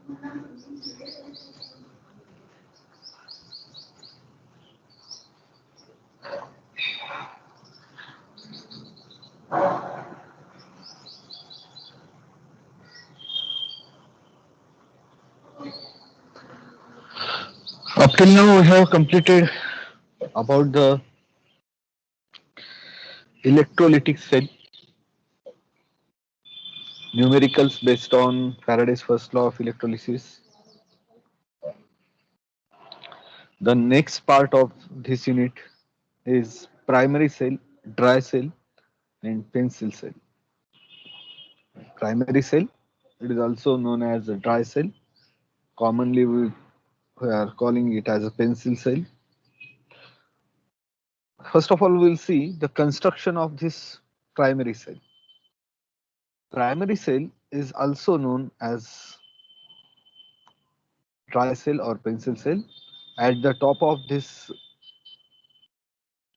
Up till now, we have completed about the electrolytic cell, numericals based on Faraday's first law of electrolysis. The next part of this unit is primary cell, dry cell, and pencil cell. Primary cell, it is also known as a dry cell. Commonly, we are calling it as a pencil cell. First of all, we'll see the construction of this primary cell. Primary cell is also known as dry cell or pencil cell. At the top of this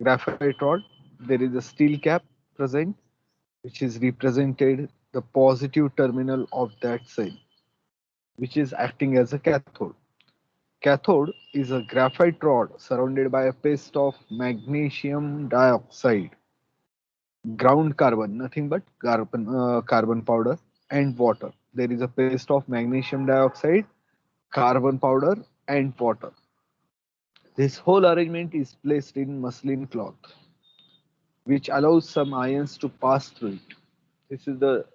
graphite rod, there is a steel cap present, which is represented the positive terminal of that cell, which is acting as a cathode. Cathode is a graphite rod surrounded by a paste of magnesium dioxide, ground carbon, nothing but carbon powder, and water. There is a paste of magnesium dioxide, carbon powder, and water. This whole arrangement is placed in muslin cloth, which allows some ions to pass through it. This is the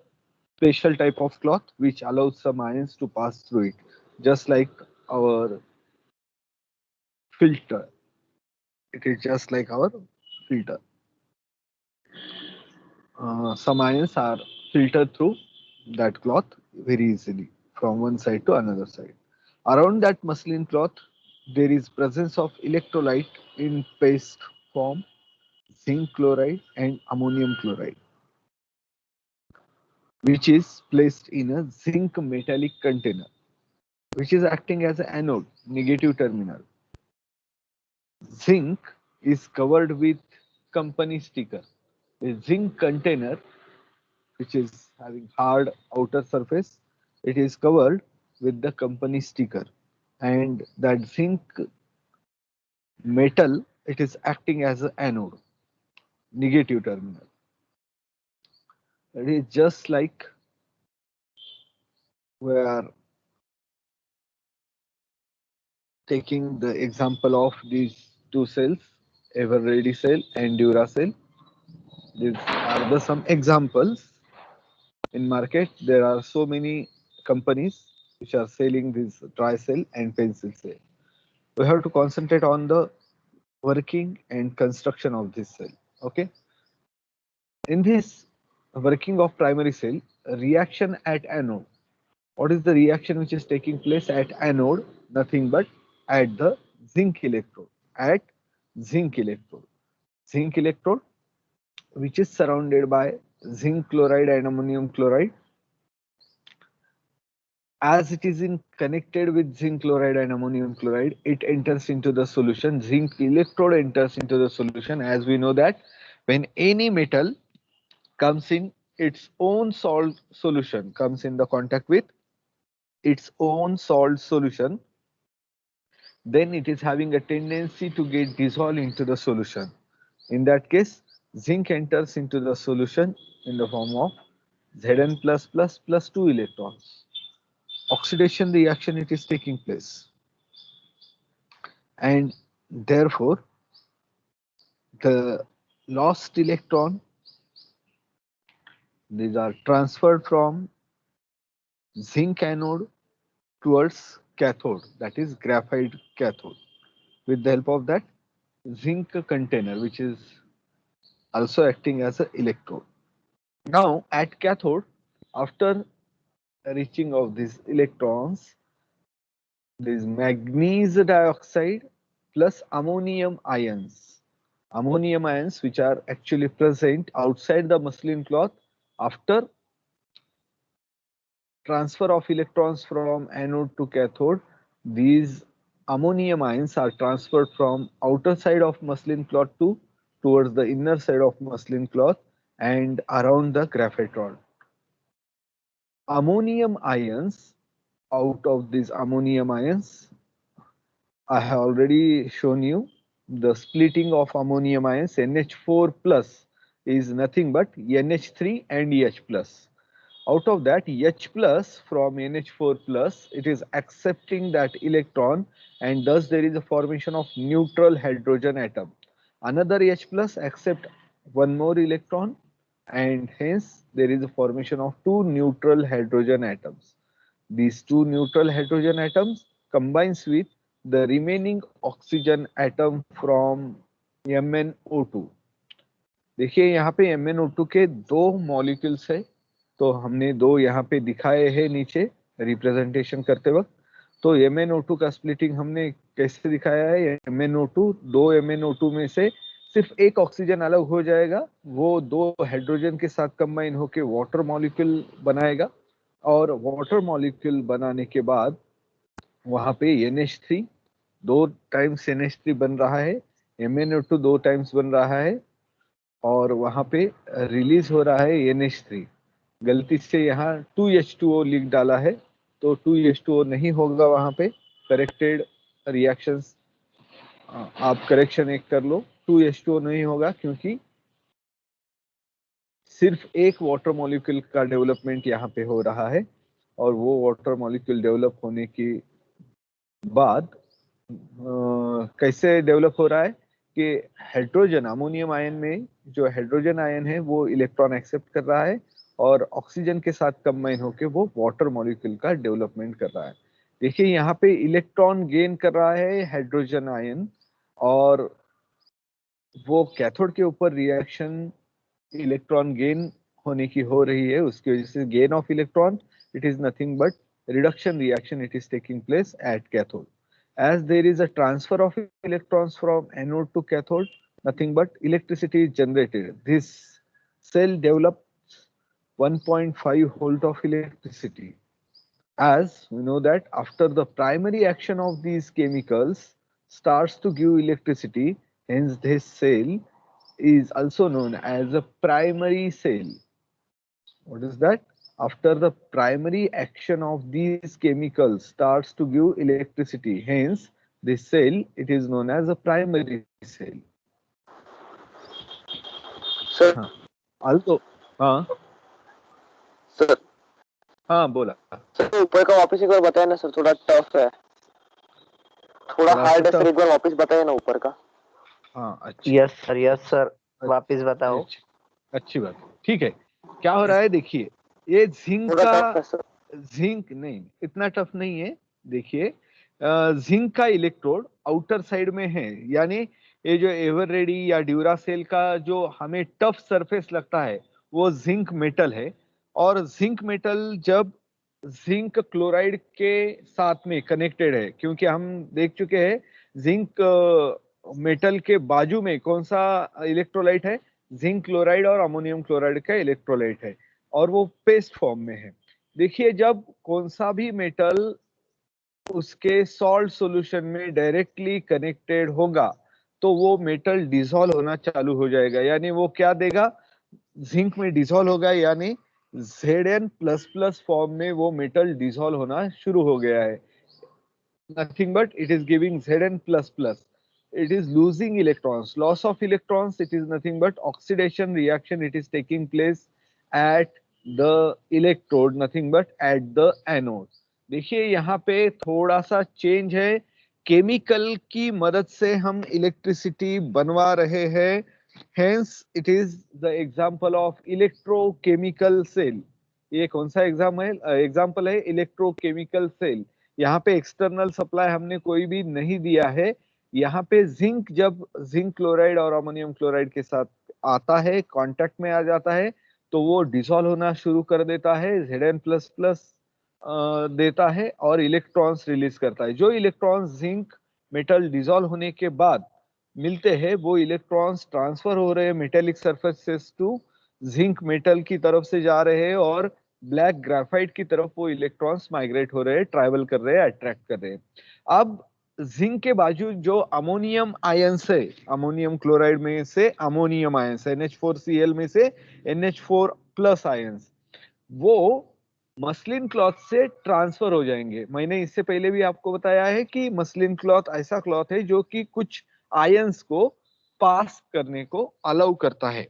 special type of cloth which allows some ions to pass through it, just like our filter. It is just like our filter. Some ions are filtered through that cloth very easily from one side to another side. Around that muslin cloth, there is presence of electrolyte in paste form, zinc chloride and ammonium chloride, which is placed in a zinc metallic container, which is acting as an anode, negative terminal. Zinc is covered with company sticker. A zinc container, which is having hard outer surface, it is covered with the company sticker. And that zinc metal, it is acting as an anode, negative terminal. It is just like we are taking the example of these two cells, ever ready cell and Duracell. These are the some examples in market. There are so many companies which are selling this dry cell and pencil cell. We have to concentrate on the working and construction of this cell. Okay. In this working of primary cell, reaction at anode. What is the reaction which is taking place at anode? Nothing but at the zinc electrode. At zinc electrode. Zinc electrode, which is surrounded by zinc chloride and ammonium chloride. As it is in connected with zinc chloride and ammonium chloride, it enters into the solution. Zinc electrode enters into the solution. As we know that when any metal comes in its own salt solution, comes in the contact with its own salt solution, then it is having a tendency to get dissolved into the solution. In that case, zinc enters into the solution in the form of Zn plus 2 electrons. Oxidation reaction it is taking place, and therefore the lost electron, these are transferred from zinc anode towards cathode, that is graphite cathode, with the help of that zinc container which is also acting as an electrode. Now at cathode, after reaching of these electrons, this magnesium dioxide plus ammonium ions which are actually present outside the muslin cloth. After transfer of electrons from anode to cathode, these ammonium ions are transferred from outer side of muslin cloth to towards the inner side of muslin cloth and around the graphite rod. Ammonium ions out of these ammonium ions. I have already shown you the splitting of ammonium ions. NH4 plus is nothing but NH3 and EH plus. Out of that, H plus from NH4 plus, it is accepting that electron, and thus there is a formation of neutral hydrogen atom. Another H plus accept one more electron, and hence there is a formation of two neutral hydrogen atoms. These two neutral hydrogen atoms combines with the remaining oxygen atom from MnO2. देखिए यहाँ पे MnO2 के दो molecules है, तो हमने दो यहाँ पे दिखाए हैं नीचे रिप्रेजेंटेशन करते वक्त। तो MnO2 का स्प्लिटिंग हमने कैसे दिखाया है? MnO2, दो MnO2 में से सिर्फ एक ऑक्सीजन अलग हो जाएगा, वो दो हाइड्रोजन के साथ कंबाइन होके वाटर मॉलिक्यूल बनाएगा, और वाटर मॉलिक्यूल बनाने के बाद वहां पे NH3 दो टाइम्स NH3 बन रहा है, MnO2 दो टाइम्स बन रहा है, और वहां पे रिलीज हो रहा है NH3। गलती से यहाँ 2H2O लिख डाला है, तो 2H2O नहीं होगा वहां पे। करेक्टेड रिएक्शंस आप करेक्शन एक कर लो, 2H2O नहीं होगा क्योंकि सिर्फ एक वाटर मॉलिक्यूल का डेवलपमेंट यहाँ पे हो रहा है, और वो वाटर मॉलिक्यूल डेवलप होने के बाद कैसे डेवलप हो रहा है कि हाइड्रोजन अमोनियम आयन में जो हाइड्रोजन आयन है वो इलेक्ट्रॉन एक्सेप्ट कर रहा है, और ऑक्सीजन के साथ कंबाइन होकर वो वाटर मॉलिक्यूल का डेवलपमेंट कर रहा है। देखिए यहाँ पे इलेक्ट्रॉन गेन कर रहा है हाइड्रोजन आयन, और वो कैथोड के ऊपर रिएक्शन इलेक्ट्रॉन गेन होने की हो रही है, उसकी वजह से gain of electron, it is nothing but reduction reaction, it is taking place at cathode. As there is a transfer of electrons from anode to cathode, nothing but electricity is generated. This cell develops 1.5 volt of electricity. As we know that after the primary action of these chemicals starts to give electricity, hence this cell is also known as a primary cell. What is that? After the primary action of these chemicals starts to give electricity, hence this cell, it is known as a primary cell. Sir हाँ, also हाँ sir हाँ बोला। Sir ऊपर का वापस एक बार बताया ना सर, थोड़ा टफ है, थोड़ा हार्ड है सर, एक बार वापस बताइए ना ऊपर का। हाँ अच्छा, यस सर वापस बताओ। अच्छी बात, ठीक है। क्या हो रहा है देखिए, ये जिंक नहीं, इतना टफ नहीं है। देखिए जिंक का इलेक्ट्रोड आउटर साइड में है, यानी ये जो एवर रेडी या ड्यूरासेल का जो हमें टफ सरफेस लगता है वो जिंक मेटल है, और जिंक मेटल जब जिंक क्लोराइड के साथ में कनेक्टेड है, क्योंकि हम देख चुके हैं जिंक मेटल के बाजू में कौन सा इलेक्ट्रोलाइट है, जिंक क्लोराइड और अमोनियम क्लोराइड का इलेक्ट्रोलाइट है, और वो पेस्ट फॉर्म में है। देखिए जब कौन सा भी मेटल उसके सॉल्ट सॉल्यूशन में डायरेक्टली कनेक्टेड होगा तो वो मेटल डिसॉल्व होना चालू हो जाएगा, यानी वो क्या देगा, जिंक में डिसॉल्व होगा, यानी Zn++ फॉर्म में वो मेटल डिसॉल्व होना शुरू हो गया है। Nothing but it is giving Zn++. It is losing electrons. Loss of electrons, it is nothing but oxidation reaction. It is taking place at the electrode, nothing but at the anode. देखिए यहाँ पे थोड़ा सा change है, chemical की मदद से हम इलेक्ट्रिसिटी बनवा रहे हैं, hence it is the example of electrochemical cell. ये कौन सा एग्जाम्पल है? Electrochemical cell. यहाँ पे एक्सटर्नल सप्लाई हमने कोई भी नहीं दिया है। यहाँ पे जिंक जब जिंक क्लोराइड और अमोनियम क्लोराइड के साथ आता है, कांटेक्ट में आ जाता है, तो वो डिसॉल्व होना शुरू कर देता है, Zn++ देता है और इलेक्ट्रॉन्स रिलीज करता है। जो इलेक्ट्रॉन्स जिंक मेटल डिसॉल्व होने के बाद मिलते हैं, वो इलेक्ट्रॉन्स ट्रांसफर हो रहे हैं metallic surfaces to zinc metal की तरफ से जा रहे हैं, और ब्लैक ग्राफाइट की तरफ वो इलेक्ट्रॉन्स माइग्रेट हो रहे हैं, ट्रैवल कर रहे हैं, अट्रैक्ट कर रहे हैं। अब जिंक के बाजू जो अमोनियम आयंस है, अमोनियम क्लोराइड में से अमोनियम आयंस, NH4Cl में से NH4+ आयंस, वो मसलिन क्लॉथ से ट्रांसफर हो जाएंगे। मैंने इससे पहले भी आपको बताया है कि मसलिन क्लॉथ ऐसा क्लॉथ है जो कि कुछ आयंस को पास करने को अलाउ करता है।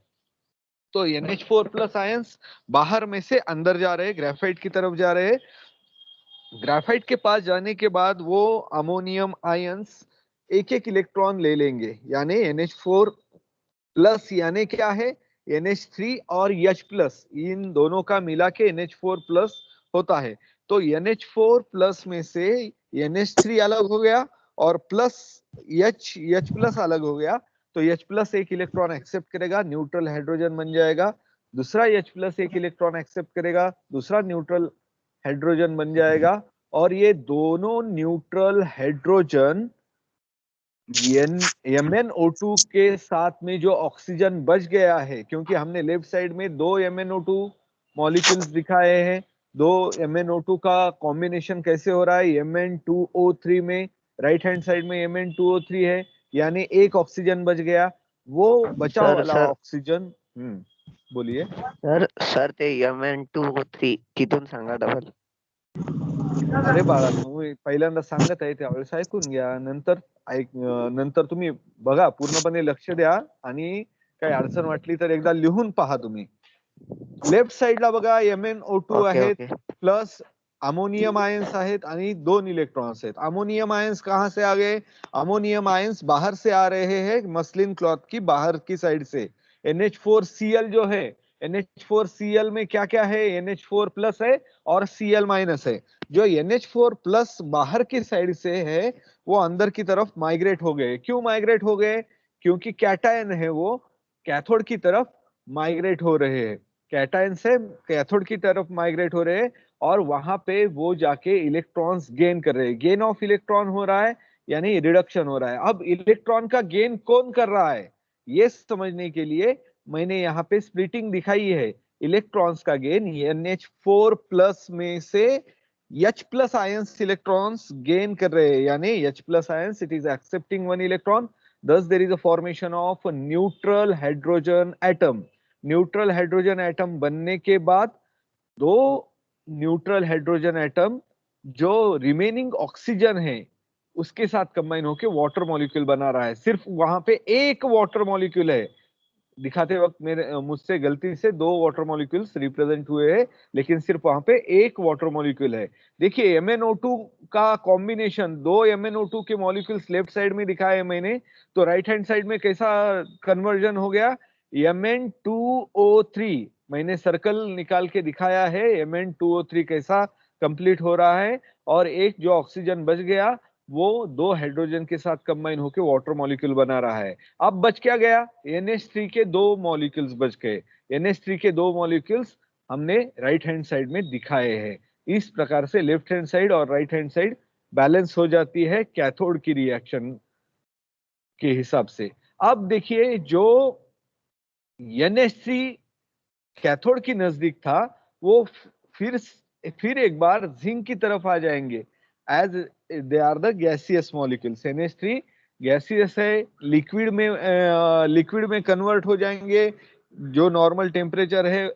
तो NH4 प्लस आयंस बाहर में से अंदर जा रहे हैं, ग्रेफाइट की तरफ जा रहे हैं। ग्रेफाइट के पास जाने के बाद वो अमोनियम आयंस एक एक इलेक्ट्रॉन ले लेंगे, यानी NH4 प्लस यानी क्या है, NH3 और H प्लस, इन दोनों का मिला के NH4 प्लस होता है। तो NH4 प्लस में से NH3 अलग हो गया और प्लस H प्लस अलग हो गया। तो H प्लस एक इलेक्ट्रॉन एक्सेप्ट करेगा, न्यूट्रल हाइड्रोजन बन जाएगा। दूसरा H प्लस एक इलेक्ट्रॉन एक्सेप्ट करेगा, दूसरा न्यूट्रल हाइड्रोजन बन जाएगा। और ये दोनों न्यूट्रल हाइड्रोजन MnO2 के साथ में जो ऑक्सीजन बच गया है, क्योंकि हमने लेफ्ट साइड में दो MnO2 मॉलिक्यूल्स दिखाए हैं, दो MnO2 का कॉम्बिनेशन कैसे हो रहा है Mn2O3 में, राइट हैंड साइड में Mn2O3 है, यानी एक ऑक्सीजन बच गया। वो बचा सर वाला सर ऑक्सीजन, बोलिए। सर ते Mn2O3 कितून सांगा डबल. अरे बाळा, तुम्ही पहिल्यांदा सांगत आहे त्यावेळेस ऐकून घ्या, नंतर नंतर तुम्ही बघा, पूर्णपणे लक्ष द्या आणि काही अडचण वाटली तर एकदा लिहून पहा तुम्ही। लेफ्ट साइडला बघा MnO2 ओके आहेत, ओके. प्लस अमोनियम आयंस आहेत आणि 2 इलेक्ट्रॉन्स आहेत। अमोनियम आयंस कहां से आ गए, अमोनियम आयंस बाहर से आ रहे हैं, मसलिन क्लॉथ की बाहर की साइड से। NH4Cl जो है, NH4Cl में क्या क्या है, NH4 प्लस है और Cl माइनस है। जो NH4 प्लस बाहर की साइड से है वो अंदर की तरफ माइग्रेट हो गए। क्यों माइग्रेट हो गए, क्योंकि कैटायन है वो कैथोड की तरफ माइग्रेट हो रहे हैं, कैटायन से कैथोड की तरफ माइग्रेट हो रहे हैं और वहां पे वो जाके इलेक्ट्रॉन्स गेन कर रहे हैं। गेन ऑफ इलेक्ट्रॉन हो रहा है, यानी रिडक्शन हो रहा है। अब इलेक्ट्रॉन का गेन कौन कर रहा है, ये समझने के लिए मैंने यहाँ पे स्प्लिटिंग दिखाई है। इलेक्ट्रॉन्स का गेन NH4 प्लस में से H plus ions electrons gain कर रहे हैं, यानी H plus ions it is accepting one electron, thus there is a formation of a neutral hydrogen atom। Neutral hydrogen atom बनने के बाद दो न्यूट्रल हाइड्रोजन एटम जो रिमेनिंग ऑक्सीजन है उसके साथ कंबाइन होकर वाटर मॉलिक्यूल बना रहा है। सिर्फ वहां पे एक वाटर मॉलिक्यूल है, दिखाते वक्त मेरे मुझसे गलती से दो वाटर मॉलिक्यूल्स रिप्रेजेंट हुए हैं, लेकिन सिर्फ वहां पे एक वाटर मॉलिक्यूल है। देखिए MnO2 का कॉम्बिनेशन, दो MnO2 के मॉलिक्यूल्स लेफ्ट साइड में दिखाए हैं मैंने, तो राइट हैंड साइड में कैसा कन्वर्जन हो गया, Mn2O3 मैंने सर्कल निकाल के दिखाया है, Mn2O3 कैसा कंप्लीट हो रहा है। और एक जो ऑक्सीजन बच गया वो दो हाइड्रोजन के साथ कंबाइन होकर वाटर मॉलिक्यूल बना रहा है। अब बच क्या गया, NH3 के दो मॉलिक्यूल्स बच गए। NH3 के दो मॉलिक्यूल्स हमने राइट हैंड साइड में दिखाए हैं। इस प्रकार से लेफ्ट हैंड साइड और राइट हैंड साइड बैलेंस हो जाती है कैथोड की रिएक्शन के हिसाब से। अब देखिए, जो NH3 कैथोड की नजदीक था वो फिर एक बार जिंक की तरफ आ जाएंगे, as they are the gaseous molecules. NH3 gaseous है, लिक्विड में कन्वर्ट हो जाएंगे। जो नॉर्मल टेम्परेचर है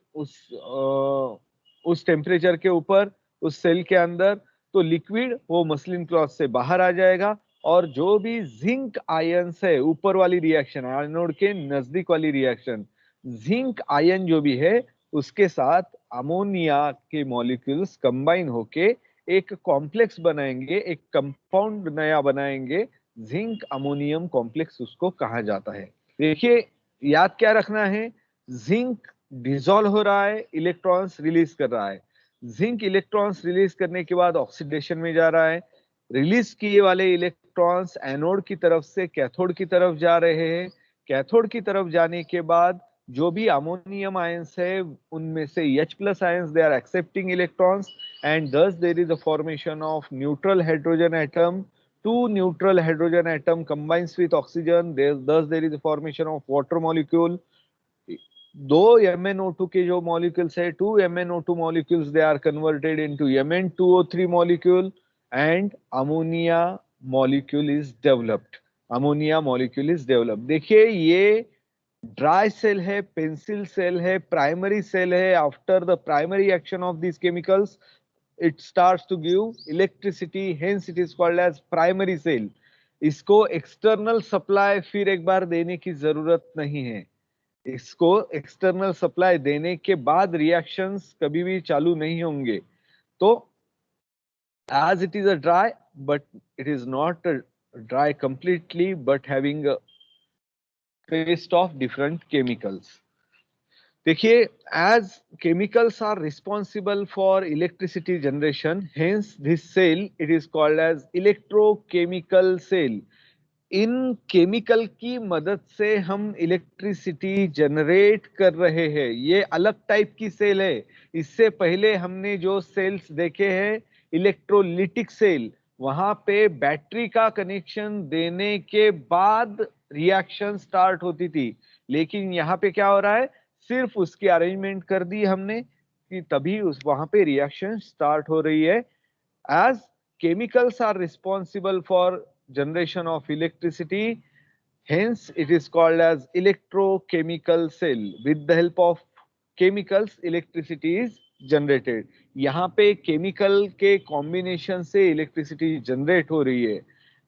उस टेम्परेचर के ऊपर उस सेल के अंदर, तो लिक्विड वो मसलिन क्लॉथ से बाहर आ जाएगा और जो भी जिंक आयंस है, ऊपर वाली रिएक्शन, एनोड के नजदीक वाली रिएक्शन, जिंक आयन जो भी है उसके साथ अमोनिया के मॉलिक्यूल्स कंबाइन होके एक कॉम्प्लेक्स बनाएंगे, एक कंपाउंड नया बनाएंगे, जिंक अमोनियम कॉम्प्लेक्स उसको कहा जाता है। देखिए, याद क्या रखना है, जिंक डिसॉल्व हो रहा है, इलेक्ट्रॉन्स रिलीज कर रहा है। जिंक इलेक्ट्रॉन्स रिलीज करने के बाद ऑक्सीडेशन में जा रहा है। रिलीज किए वाले इलेक्ट्रॉन्स एनोड की तरफ से कैथोड की तरफ जा रहे हैं। कैथोड की तरफ जाने के बाद जो भी अमोनियम आयंस है उनमें से H plus ions they are accepting electrons and thus there is a formation of neutral hydrogen atom। two neutral hydrogen atom combines with oxygen, thus there is a formation of water molecule। दो MnO2 के जो molecules है, two MnO2 molecules they are converted into Mn2O3 molecule and ammonia molecule is developed। Ammonia molecule is develop. देखिए, ये dry cell है, pencil cell है, primary cell है. After the primary action of these chemicals it starts to give electricity, hence it is called as primary cell. इसको external supply फिर एक बार देने की जरूरत नहीं है. इसको एक्सटर्नल सप्लाई देने के बाद रिएक्शंस कभी भी चालू नहीं होंगे. तो as it is a dry, but it is not a dry completely, but having a paste of different chemicals. देखिए, as chemicals are responsible for electricity generation, hence this cell it is called as electrochemical cell. In chemical की मदद से हम electricity generate कर रहे हैं. ये अलग टाइप की सेल है. इससे पहले हमने जो सेल्स देखे हैं इलेक्ट्रोलिटिक सेल, वहां पे बैटरी का कनेक्शन देने के बाद रिएक्शन स्टार्ट होती थी. लेकिन यहाँ पे क्या हो रहा है, सिर्फ उसकी अरेंजमेंट कर दी हमने कि तभी उस वहां पे रिएक्शन स्टार्ट हो रही है. as chemicals are responsible for generation of electricity, hence it is called as electrochemical cell. With the help of chemicals electricity is generated. यहाँ पे chemical के combination से electricity generate हो रही है.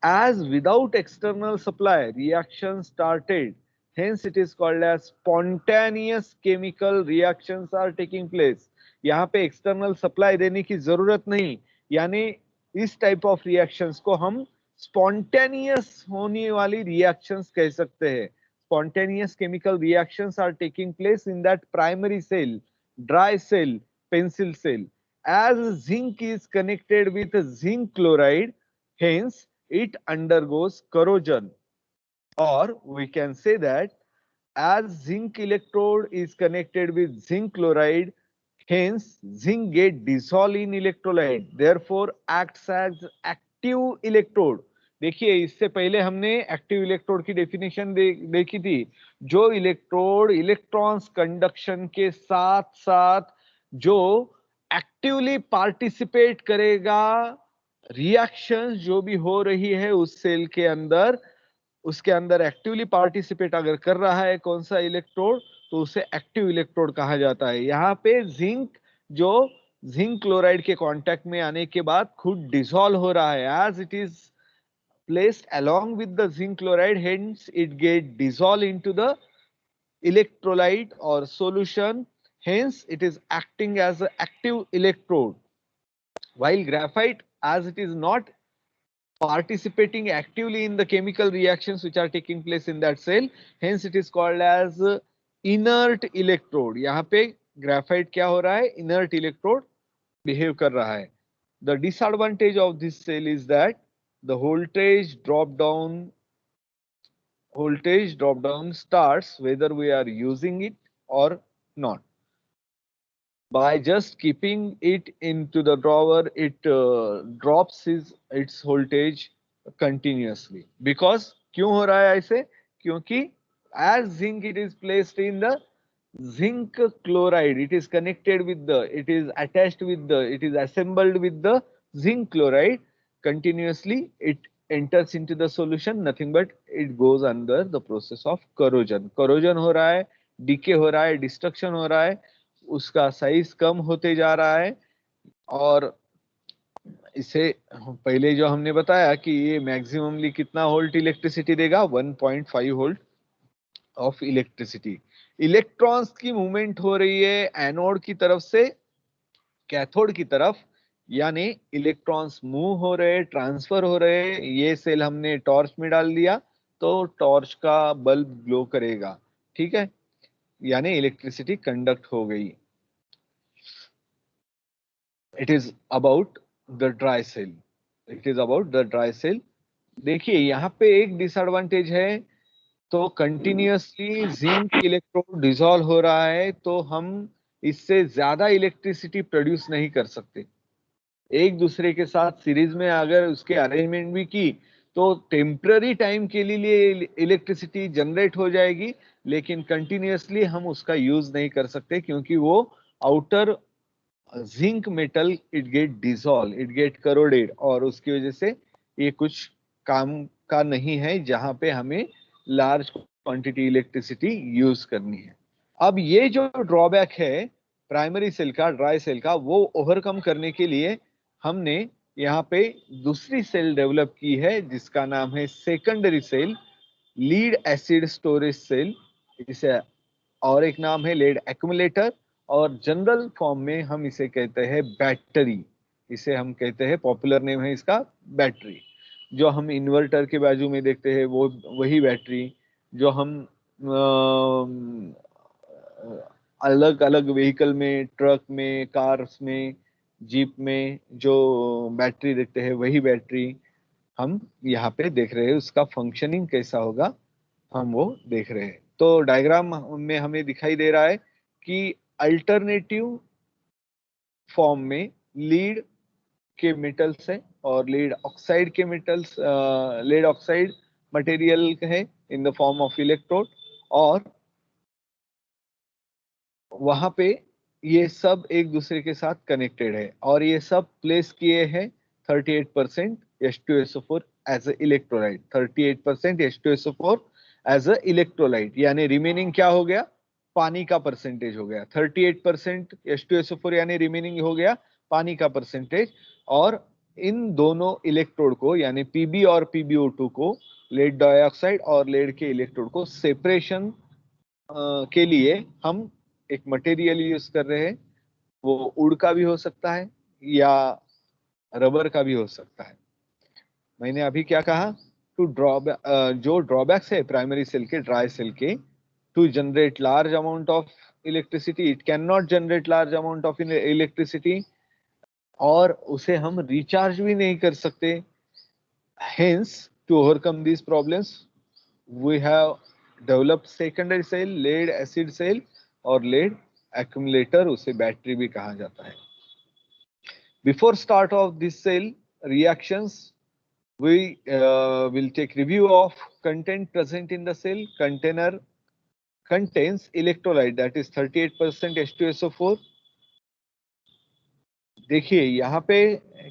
As without external supply reaction started, hence it is called as spontaneous chemical reactions are taking place. यहाँ पे external supply देने की जरूरत नहीं, यानी इस टाइप ऑफ रिएक्शंस को हम स्पॉन्टेनियस होने वाली रिएक्शंस कह सकते हैं. Spontaneous chemical reactions are taking place in that primary cell, dry cell, pencil cell. As zinc is connected with zinc chloride, hence it undergoes corrosion. और we can say that as zinc electrode is connected with zinc chloride, hence zinc get dissolved in electrolyte, therefore acts as active electrode. देखिए, इससे पहले हमने active electrode की definition देखी थी. जो electrode electrons conduction के साथ साथ जो एक्टिवली पार्टिसिपेट करेगा रिएक्शन जो भी हो रही है उस सेल के अंदर, उसके अंदर एक्टिवली पार्टिसिपेट अगर कर रहा है कौन सा इलेक्ट्रोड, तो उसे एक्टिव इलेक्ट्रोड कहा जाता है. यहाँ पे जिंक जो जिंक क्लोराइड के कांटेक्ट में आने के बाद खुद डिसॉल्व हो रहा है. As it is placed along with the zinc chloride, hence it get dissolve into the electrolyte और solution, hence it is acting as an active electrode. While graphite, as it is not participating actively in the chemical reactions which are taking place in that cell, hence it is called as inert electrode. यहाँ पे graphite क्या हो रहा है, inert electrode behave कर रहा है. The disadvantage of this cell is that the voltage drop down starts whether we are using it or not. By just keeping it into the drawer, it drops its voltage continuously. Because क्यों हो रहा है ऐसे, क्योंकि as zinc it is placed in the zinc chloride, it is connected with the, it is attached with the, it is assembled with the zinc chloride continuously, it enters into the solution, nothing but it goes under the process of corrosion. Corrosion हो रहा है, decay हो रहा है, destruction हो रहा है, उसका साइज कम होते जा रहा है. और इसे पहले जो हमने बताया कि ये मैक्सिममली कितना वोल्ट इलेक्ट्रिसिटी देगा, 1.5 वोल्ट ऑफ इलेक्ट्रिसिटी. इलेक्ट्रॉन्स की मूवमेंट हो रही है एनोड की तरफ से कैथोड की तरफ, यानी इलेक्ट्रॉन्स मूव हो रहे, ट्रांसफर हो रहे. ये सेल हमने टॉर्च में डाल दिया तो टॉर्च का बल्ब ग्लो करेगा. ठीक है, यानी इलेक्ट्रिसिटी कंडक्ट हो गई. It is about the dry cell. It is about the dry cell. देखिए, यहाँ पे एक डिसएडवांटेज है, तो कंटिन्यूअसली जिंक इलेक्ट्रोड डिसॉल्व हो रहा है तो हम इससे ज्यादा इलेक्ट्रिसिटी प्रोड्यूस नहीं कर सकते. एक दूसरे के साथ सीरीज में अगर उसके अरेंजमेंट भी की तो टेम्पररी टाइम के लिए इलेक्ट्रिसिटी जनरेट हो जाएगी, लेकिन कंटिन्यूअसली हम उसका यूज नहीं कर सकते क्योंकि वो outer zinc metal it get dissolve, it get corroded, और उसकी वजह से ये कुछ काम का नहीं है जहां पे हमें लार्ज क्वांटिटी इलेक्ट्रिसिटी यूज करनी है। अब ये जो ड्रॉबैक है प्राइमरी सेल का, ड्राई सेल का, वो ओवरकम करने के लिए हमने यहाँ पे दूसरी सेल डेवलप की है जिसका नाम है secondary cell, lead acid storage cell, इसे और एक नाम है लीड एक्यूमुलेटर, और जनरल फॉर्म में हम इसे कहते हैं बैटरी। इसे हम कहते हैं, पॉपुलर नेम है इसका बैटरी। जो हम इन्वर्टर के बाजू में देखते हैं वो वही बैटरी, जो हम अलग अलग व्हीकल में, ट्रक में, कार्स में, जीप में जो बैटरी देखते हैं वही बैटरी हम यहाँ पे देख रहे हैं। उसका फंक्शनिंग कैसा होगा हम वो देख रहे हैं। तो डायग्राम में हमें दिखाई दे रहा है कि अल्टरनेटिव फॉर्म में लीड के मेटल्स है और लीड ऑक्साइड के मेटल्स, लीड ऑक्साइड मटेरियल है in the form of electrode, और वहां पे ये सब एक दूसरे के साथ कनेक्टेड है और ये सब प्लेस किए हैं 38% H2SO4 as a electrolyte, 38% H2SO4 as a electrolyte, यानी रिमेनिंग क्या हो गया, पानी का परसेंटेज हो गया। 38% H2SO4 यानी रिमेनिंग हो गया पानी का परसेंटेज। और इन दोनों इलेक्ट्रोड को यानी Pb और PbO2 को, लेड डाइऑक्साइड और लेड के इलेक्ट्रोड को सेपरेशन के लिए हम एक मटेरियल यूज कर रहे हैं। वो वुड का भी हो सकता है या रबर का भी हो सकता है। मैंने अभी क्या कहा, टू जो ड्रॉबैक्स है प्राइमरी सेल के, ड्राई सेल के, to generate large amount of electricity, it can not generate large amount of electricity, और उसे हम रिचार्ज भी नहीं कर सकते। Hence to overcome these problems we have developed secondary cell, lead acid cell और lead accumulator, उसे बैटरी भी कहा जाता है। Before start of this cell reactions, we will take review of content present in the cell. Container contains electrolyte that is 38% H2SO4। देखिए यहाँ पे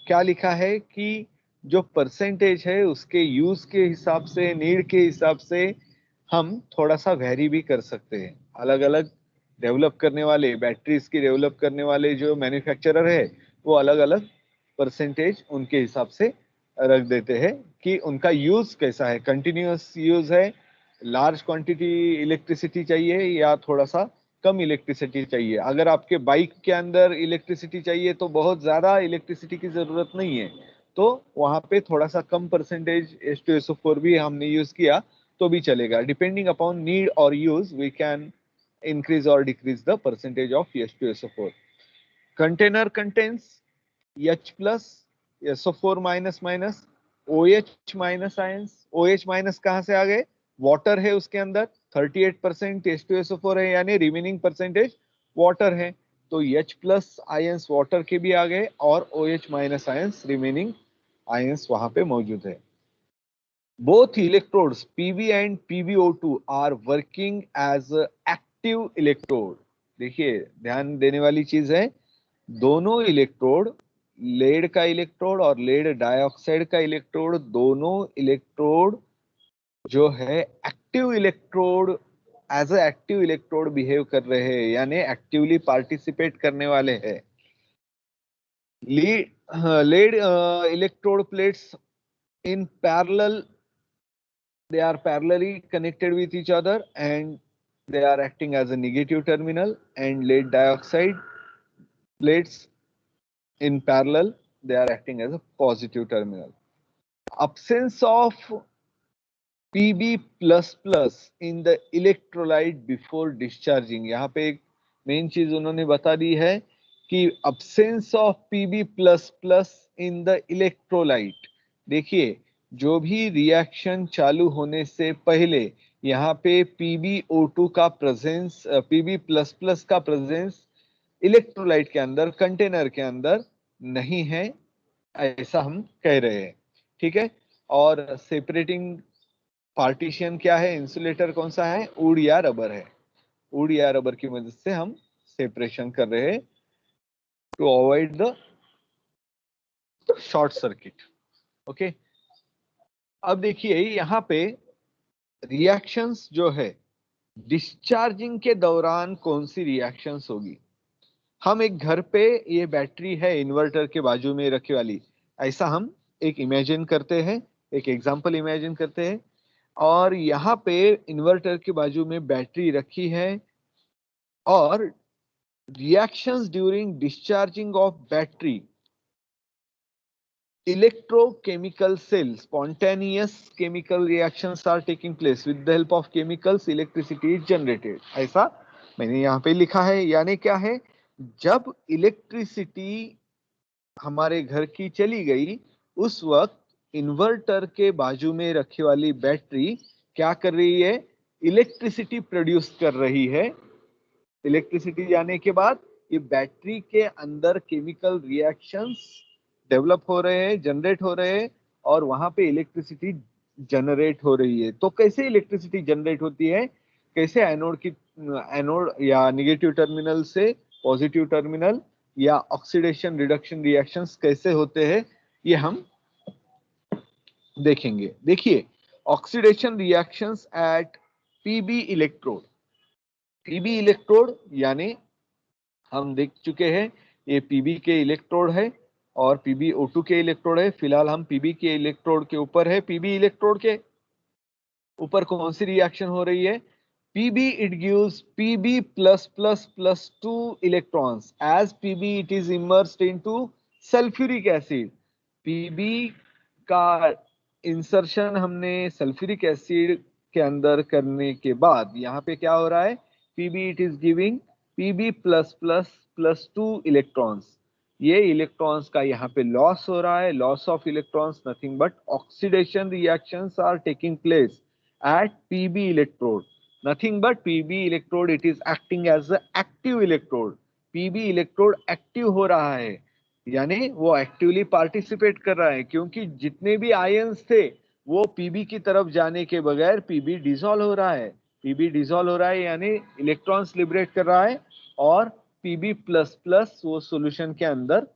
क्या लिखा है कि जो परसेंटेज है उसके यूज के हिसाब से, नीड के हिसाब से हम थोड़ा सा वेरी भी कर सकते हैं। अलग अलग डेवलप करने वाले, बैटरीज की डेवलप करने वाले जो मैन्युफैक्चरर है वो अलग अलग परसेंटेज उनके हिसाब से रख देते हैं कि उनका यूज कैसा है, कंटिन्यूअस यूज है, लार्ज क्वांटिटी इलेक्ट्रिसिटी चाहिए या थोड़ा सा कम इलेक्ट्रिसिटी चाहिए। अगर आपके बाइक के अंदर इलेक्ट्रिसिटी चाहिए तो बहुत ज्यादा इलेक्ट्रिसिटी की जरूरत नहीं है, तो वहां पे थोड़ा सा कम परसेंटेज H2SO4 भी हमने यूज किया तो भी चलेगा। डिपेंडिंग अपॉन नीड और use we can increase or decrease the percentage of H2SO4. Container contains H plus, SO4 minus minus, OH minus ions। OH minus कहाँ से आ गए, वाटर है उसके अंदर, 38% H2SO4 है यानी रिमेनिंग परसेंटेज वाटर है, तो H प्लस आयंस वाटर के भी आ गए और OH minus ions remaining ions वहां पे मौजूद है। Both electrodes Pb and PbO2 are working as active electrode। देखिए ध्यान देने वाली चीज है, दोनों इलेक्ट्रोड, लेड का इलेक्ट्रोड और लेड डाइऑक्साइड का इलेक्ट्रोड, दोनों इलेक्ट्रोड जो है active electrode, as a active electrode behave कर रहे हैं यानी एक्टिवली पार्टिसिपेट करने वाले हैं। Lead electrode plates in parallel, they are parallelly connected with each other and they are acting as a negative terminal, and lead dioxide plates in parallel, they are acting as a positive terminal. Absence of Pb plus plus in the electrolyte before discharging, यहाँ पे एक main चीज उन्होंने बता दी है कि absence of Pb plus plus in the electrolyte। देखिए जो भी रिएक्शन चालू होने से पहले यहाँ पे PbO2 का प्रेजेंस, Pb प्लस प्लस का प्रेजेंस इलेक्ट्रोलाइट के अंदर, कंटेनर के अंदर नहीं है, ऐसा हम कह रहे हैं। ठीक है, और सेपरेटिंग पार्टीशन क्या है, इंसुलेटर कौन सा है, वुड या रबर है। वुड या रबर की मदद से हम सेपरेशन कर रहे हैं to avoid the short circuit. Okay, अब देखिए यहाँ पे रिएक्शंस जो है डिस्चार्जिंग के दौरान कौन सी रिएक्शंस होगी। हम एक घर पे, ये बैटरी है इन्वर्टर के बाजू में रखी वाली, ऐसा हम एक इमेजिन करते हैं, एक एग्जांपल इमेजिन करते हैं, और यहाँ पे इन्वर्टर के बाजू में बैटरी रखी है, और reactions during discharging of battery, electrochemical cells, spontaneous chemical reactions are taking place with the help of chemicals, electricity is generated। ऐसा मैंने यहाँ पे लिखा है, यानी क्या है, जब इलेक्ट्रिसिटी हमारे घर की चली गई, उस वक्त इन्वर्टर के बाजू में रखी वाली बैटरी क्या कर रही है, इलेक्ट्रिसिटी प्रोड्यूस कर रही है। इलेक्ट्रिसिटी जाने के बाद ये बैटरी के अंदर केमिकल रिएक्शंस डेवलप हो रहे हैं, जनरेट हो रहे हैं, और वहां पे इलेक्ट्रिसिटी जनरेट हो रही है। तो कैसे इलेक्ट्रिसिटी जनरेट होती है, कैसे एनोड या निगेटिव टर्मिनल से पॉजिटिव टर्मिनल, या ऑक्सीडेशन रिडक्शन रिएक्शंस कैसे होते हैं, ये हम देखेंगे। देखिए, oxidation reactions at PB electrode. PB electrode यानी हम देख चुके हैं, ये पीबी के इलेक्ट्रोड है और PbO2 के इलेक्ट्रोड है। फिलहाल हम पीबी के इलेक्ट्रोड के ऊपर है। पीबी इलेक्ट्रोड के ऊपर कौन सी रिएक्शन हो रही है, PB it gives PB plus plus plus 2 electrons, as PB it is immersed into sulphuric acid. PB का इंसर्शन हमने सल्फ्यूरिक एसिड के अंदर करने के बाद यहाँ पे क्या हो रहा है, PB it is giving PB plus plus plus 2 electrons. ये इलेक्ट्रॉन्स का यहाँ पे लॉस हो रहा है, loss of electrons, nothing but oxidation reactions are taking place at PB electrode, nothing but PB electrode, it is acting as a active electrode। PB electrode active हो रहा है, यानी वो एक्टिवली पार्टिसिपेट कर रहा है, क्योंकि जितने भी आयंस थे वो PB की तरफ जाने के बगैर PB डिसॉल्व हो रहा है। PB डिसॉल्व हो रहा है यानी इलेक्ट्रॉन्स लिबरेट कर रहा है, और PB प्लस प्लस वो सॉल्यूशन के अंदर,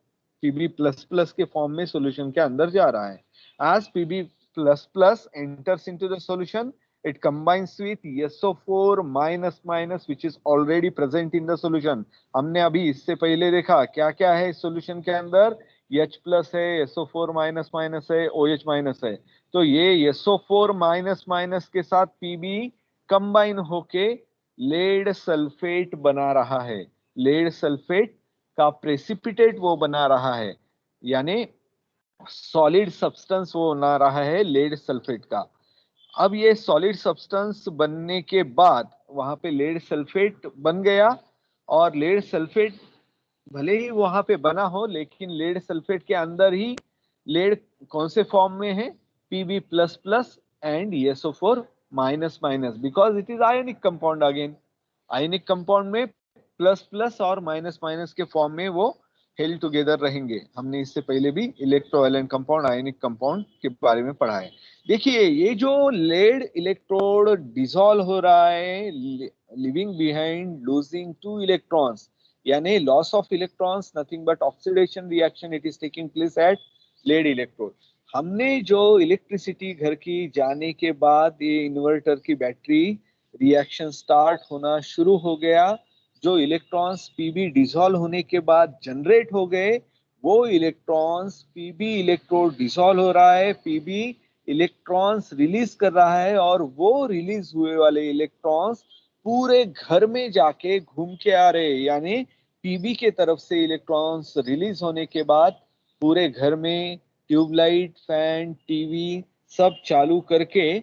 PB प्लस प्लस के फॉर्म में सॉल्यूशन के अंदर जा रहा है। as PB plus plus enters into the solution, it combines with SO4 minus minus which is already present in the solution। हमने अभी इससे पहले देखा क्या क्या है इस सॉल्यूशन के अंदर, H प्लस है, SO4 माइनस माइनस है, OH माइनस है। तो ये SO4 माइनस माइनस के साथ PB कंबाइन होके लेड सल्फेट बना रहा है। लेड सल्फेट का प्रेसिपिटेट वो बना रहा है, यानी सॉलिड सब्सटेंस वो बना रहा है लेड सल्फेट का। अब ये सॉलिड सब्सटेंस बनने के बाद वहां पे लेड सल्फेट बन गया, और लेड सल्फेट भले ही वहां पे बना हो, लेकिन लेड सल्फेट के अंदर ही लेड कौन से फॉर्म में है, Pb plus plus and SO4 minus minus, because it is ionic compound. Again ionic compound में प्लस प्लस और माइनस माइनस के फॉर्म में वो हेल्ड टुगेदर रहेंगे। हमने इससे पहले भी इलेक्ट्रोवैलेंट कंपाउंड, आयोनिक कंपाउंड के बारे में पढ़ा है। देखिए, ये जो लेड इलेक्ट्रोड डिसॉल्व हो रहा है, लिविंग बिहाइंड लूजिंग 2 इलेक्ट्रॉन्स, यानी loss of electrons, nothing but oxidation reaction it is taking place at lead electrode. हमने जो इलेक्ट्रिसिटी घर की जाने के बाद ये इन्वर्टर की बैटरी रिएक्शन स्टार्ट होना शुरू हो गया, जो इलेक्ट्रॉन्स पीबी डिसॉल्व होने के बाद जनरेट हो गए, वो इलेक्ट्रॉन्स पीबी इलेक्ट्रोड डिसॉल्व हो रहा है, पीबी इलेक्ट्रॉन्स रिलीज कर रहा है, और वो रिलीज हुए वाले इलेक्ट्रॉन्स पूरे घर में जाके घूम के आ रहे हैं। यानी पीबी के तरफ से इलेक्ट्रॉन्स रिलीज होने के बाद पूरे घर में ट्यूबलाइट, फैन, टीवी सब चालू करके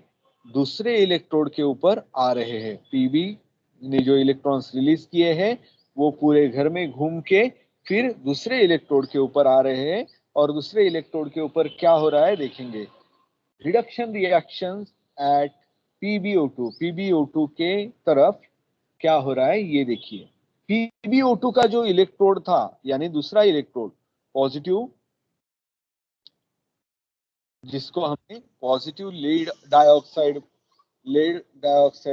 दूसरे इलेक्ट्रोड के ऊपर आ रहे हैं। पीबी ने जो इलेक्ट्रॉन्स रिलीज किए हैं वो पूरे घर में घूम के फिर दूसरे इलेक्ट्रोड के ऊपर आ रहे हैं, और दूसरे इलेक्ट्रोड के ऊपर क्या हो रहा है देखेंगे। Reduction reaction at PbO2, PbO2 के तरफ क्या हो रहा है ये देखिए। PbO2 का जो इलेक्ट्रोड था, यानी दूसरा इलेक्ट्रोड पॉजिटिव, जिसको हमने पॉजिटिव लेड डाइऑक्साइड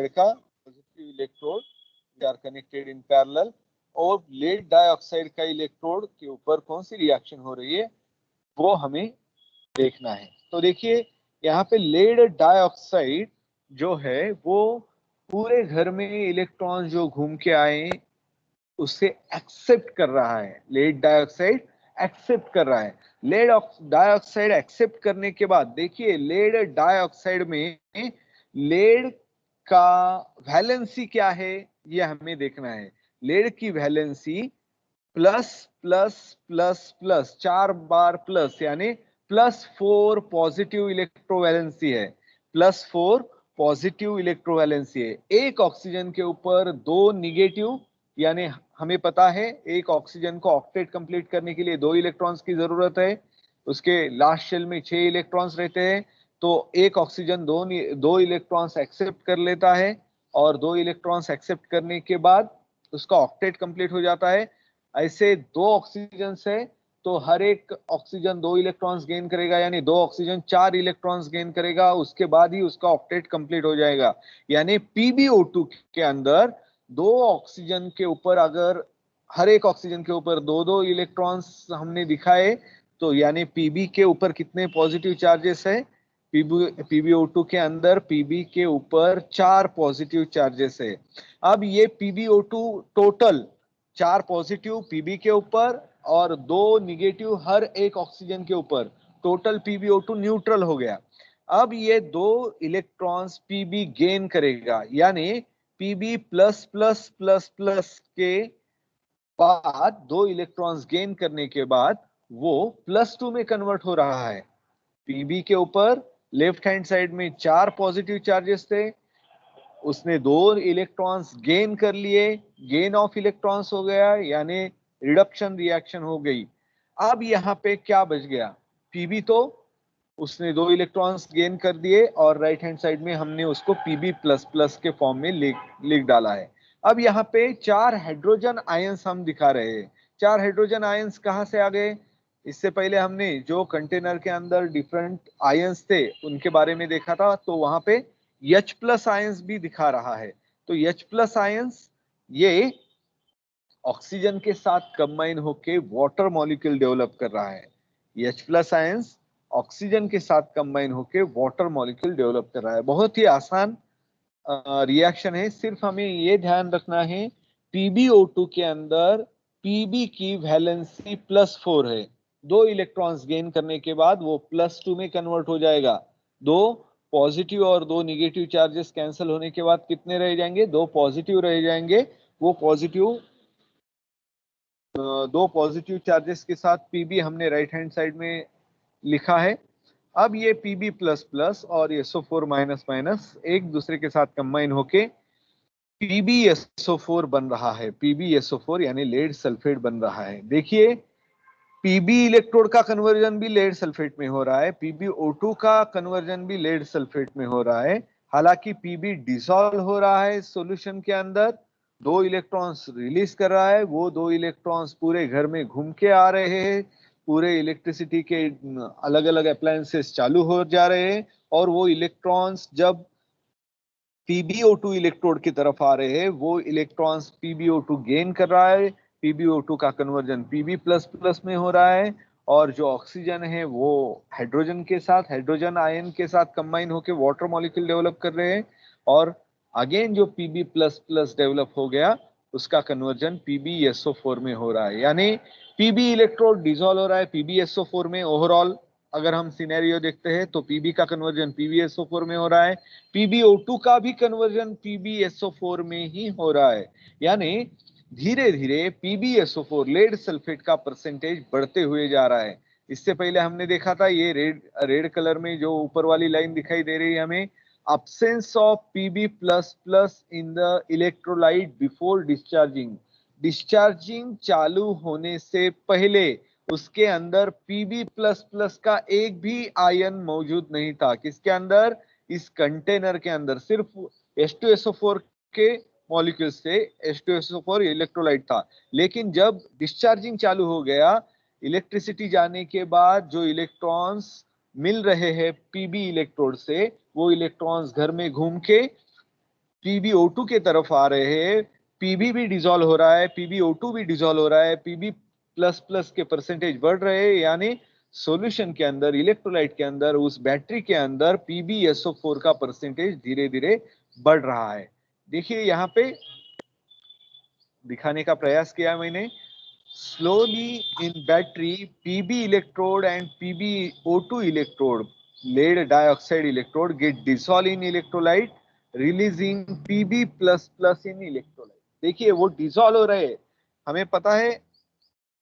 का positive electrode are connected in parallel, और लेड डाइऑक्साइड का इलेक्ट्रोड के ऊपर कौन सी रिएक्शन हो रही है वो हमें देखना है। तो देखिए, यहाँ पे लेड डाइऑक्साइड जो है वो पूरे घर में इलेक्ट्रॉन्स जो घूम के आए उससे एक्सेप्ट कर रहा है, लेड डाइऑक्साइड एक्सेप्ट कर रहा है। लेड डाइऑक्साइड एक्सेप्ट करने के बाद देखिए लेड डाइऑक्साइड में लेड का वैलेंसी क्या है ये हमें देखना है। लेड की valency plus plus plus plus 4 बार प्लस, यानी +4 पॉजिटिव इलेक्ट्रोवैलेंसी है, +4 पॉजिटिव इलेक्ट्रोवैलेंसी है। एक ऑक्सीजन के ऊपर 2 निगेटिव, यानी हमें पता है एक ऑक्सीजन को ऑक्टेट कंप्लीट करने के लिए 2 इलेक्ट्रॉन्स की जरूरत है, उसके लास्ट शेल में 6 इलेक्ट्रॉन्स रहते हैं, तो एक ऑक्सीजन दो इलेक्ट्रॉन्स एक्सेप्ट कर लेता है और 2 इलेक्ट्रॉन्स एक्सेप्ट करने के बाद उसका ऑक्टेट कंप्लीट हो जाता है। ऐसे 2 ऑक्सीजन से तो हर एक ऑक्सीजन 2 इलेक्ट्रॉन्स गेन करेगा, यानी 2 ऑक्सीजन 4 इलेक्ट्रॉन्स गेन करेगा, उसके बाद ही उसका ऑक्टेट कंप्लीट हो जाएगा। यानी PbO2 के अंदर 2 ऑक्सीजन के ऊपर अगर हर एक ऑक्सीजन के ऊपर 2-2 इलेक्ट्रॉन्स हमने दिखाए तो यानी Pb के ऊपर कितने पॉजिटिव चार्जेस है, PbO2 के अंदर Pb के ऊपर 4 पॉजिटिव चार्जेस है। अब ये PbO2 टोटल 4 पॉजिटिव Pb के ऊपर और 2 निगेटिव हर एक ऑक्सीजन के ऊपर, टोटल PbO2 न्यूट्रल हो गया। अब ये 2 इलेक्ट्रॉन्स Pb गेन करेगा, यानी Pb plus plus plus plus के बाद 2 इलेक्ट्रॉन्स गेन करने के बाद वो +2 में कन्वर्ट हो रहा है। Pb के ऊपर लेफ्ट हैंड साइड में 4 पॉजिटिव चार्जेस थे, उसने 2 इलेक्ट्रॉन्स गेन कर लिए, गेन ऑफ इलेक्ट्रॉन्स हो गया, यानी रिडक्शन रिएक्शन हो गई। अब यहाँ पे क्या बच गया, Pb तो उसने 2 इलेक्ट्रॉन्स गेन कर दिए और राइट हैंड साइड में हमने उसको Pb++ के फॉर्म में लिख डाला है। अब यहाँ पे 4 हाइड्रोजन आयंस हम दिखा रहे हैं। 4 हाइड्रोजन आयंस कहाँ से आ गए, इससे पहले हमने जो कंटेनर के अंदर डिफरेंट आयंस थे उनके बारे में देखा था, तो वहां पे H+ आयंस भी दिखा रहा है। तो H+ आयंस ये ऑक्सीजन के साथ कंबाइन होके वाटर मॉलिक्यूल डेवलप कर रहा है। H+ आयंस ऑक्सीजन के साथ कंबाइन होके वाटर मॉलिक्यूल डेवलप कर रहा है। बहुत ही आसान रिएक्शन है, सिर्फ हमें ये ध्यान रखना है PbO2 के अंदर Pb की वैलेंसी +4 है, 2 इलेक्ट्रॉन्स गेन करने के बाद वो +2 में कन्वर्ट हो जाएगा। 2 पॉजिटिव और 2 निगेटिव चार्जेस कैंसिल होने के बाद कितने रह जाएंगे, 2 पॉजिटिव रह जाएंगे। वो पॉजिटिव 2 पॉजिटिव चार्जेस के साथ Pb हमने राइट हैंड साइड में लिखा है। अब ये Pb++ और SO4- एक दूसरे के साथ कंबाइन होके PbSO4 बन रहा है। PbSO4 यानी लेड सल्फेट बन रहा है। देखिए Pb इलेक्ट्रोड का कन्वर्जन भी लेड सल्फेट में हो रहा है, PbO2 का कन्वर्जन भी लेड सल्फेट में हो रहा है। हालांकि Pb डिसॉल्व हो रहा है सॉल्यूशन के अंदर, 2 इलेक्ट्रॉन्स रिलीज कर रहा है, वो 2 इलेक्ट्रॉन्स पूरे घर में घूम के आ रहे हैं, पूरे इलेक्ट्रिसिटी के अलग अलग अप्लायंसेस चालू हो जा रहे हैं, और वो इलेक्ट्रॉन्स जब PbO2 इलेक्ट्रोड की तरफ आ रहे हैं, वो इलेक्ट्रॉन्स PbO2 गेन कर रहा है, PbO2 का कन्वर्जन Pb++ में हो रहा है, और जो ऑक्सीजन है वो हाइड्रोजन के साथ, हाइड्रोजन आयन के साथ कंबाइन होकर वाटर मॉलिक्यूल डेवलप कर रहे हैं, और अगेन जो Pb++ डेवलप हो गया उसका कन्वर्जन PbSO4 में हो रहा है। यानी Pb इलेक्ट्रोड डिसॉल्व हो रहा है PbSO4 में। ओवरऑल अगर हम सिनेरियो देखते हैं तो Pb का कन्वर्जन PbSO4 में हो रहा है, PbO2 का भी कन्वर्जन PbSO4 में ही हो रहा है। यानी धीरे धीरे PbSO4 लेड सल्फेट का परसेंटेज बढ़ते हुए जा रहा है। इससे पहले हमने देखा था ये रेड कलर में जो ऊपर वाली लाइन दिखाई दे रही है हमें, absence of Pb++ in the electrolyte before discharging, discharging चालू होने से पहले उसके अंदर Pb++ का एक भी आयन मौजूद नहीं था। किसके अंदर, इस कंटेनर के अंदर सिर्फ H2SO4 के मॉलिक्यूल्स से H2SO4 इलेक्ट्रोलाइट था। लेकिन जब डिस्चार्जिंग चालू हो गया, इलेक्ट्रिसिटी जाने के बाद जो इलेक्ट्रॉन्स मिल रहे हैं Pb इलेक्ट्रोड से, वो इलेक्ट्रॉन्स घर में घूम के PbO2 के तरफ आ रहे हैं, Pb भी डिसॉल्व हो रहा है, PbO2 भी डिसॉल्व हो रहा है, Pb++ के परसेंटेज बढ़ रहे हैं, यानी सॉल्यूशन के अंदर, इलेक्ट्रोलाइट के अंदर, उस बैटरी के अंदर PbSO4 का परसेंटेज धीरे धीरे बढ़ रहा है। देखिए यहाँ पे दिखाने का प्रयास किया मैंने। Slowly in battery Pb electrode and PbO2 electrode, lead dioxide electrode get dissolved in electrolyte, releasing Pb++ in electrolyte। देखिए वो डिसॉल्व हो रहे हैं। हमें पता है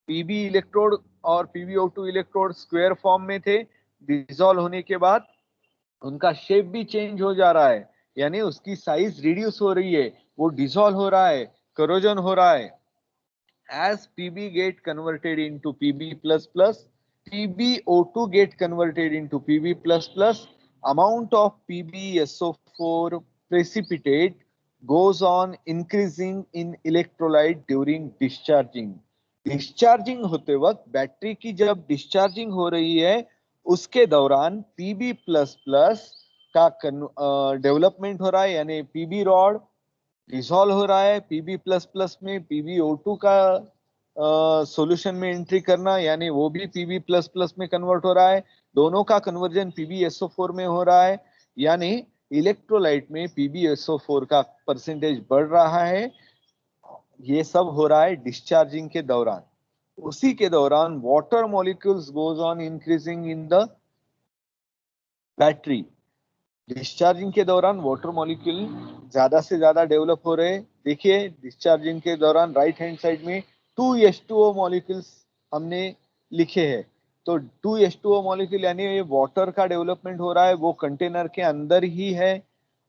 Pb इलेक्ट्रोड और PbO2 इलेक्ट्रोड स्क्वायर फॉर्म में थे, डिसॉल्व होने के बाद उनका शेप भी चेंज हो जा रहा है, यानी उसकी साइज रिड्यूस हो रही है, वो डिसॉल्व हो रहा है, करोजन हो रहा है। As Pb get converted into Pb++, PbO2 get converted into Pb++, amount of PbSO4 precipitate goes on increasing in electrolyte during discharging। Discharging होते वक्त बैटरी की जब डिस्चार्जिंग हो रही है उसके दौरान Pb++ का डेवलपमेंट हो रहा है, यानी Pb रॉड डिसॉल्व हो रहा है Pb++ में, PbO2 का सॉल्यूशन में एंट्री करना, यानी वो भी Pb++ में कन्वर्ट हो रहा है। दोनों का कन्वर्जन PbSO4 में हो रहा है, यानी इलेक्ट्रोलाइट में PbSO4 का परसेंटेज बढ़ रहा है। ये सब हो रहा है डिस्चार्जिंग के दौरान। उसी के दौरान water molecules goes on increasing in the battery. Discharging के दौरान वाटर मॉलिक्यूल ज्यादा से ज्यादा डेवलप हो रहे हैं। देखिए डिस्चार्जिंग के दौरान राइट हैंड साइड में 2H2O मॉलिक्यूल्स हमने लिखे हैं। तो 2H2O मॉलिक्यूल यानी ये वाटर का डेवलपमेंट हो रहा है, वो कंटेनर के अंदर ही है,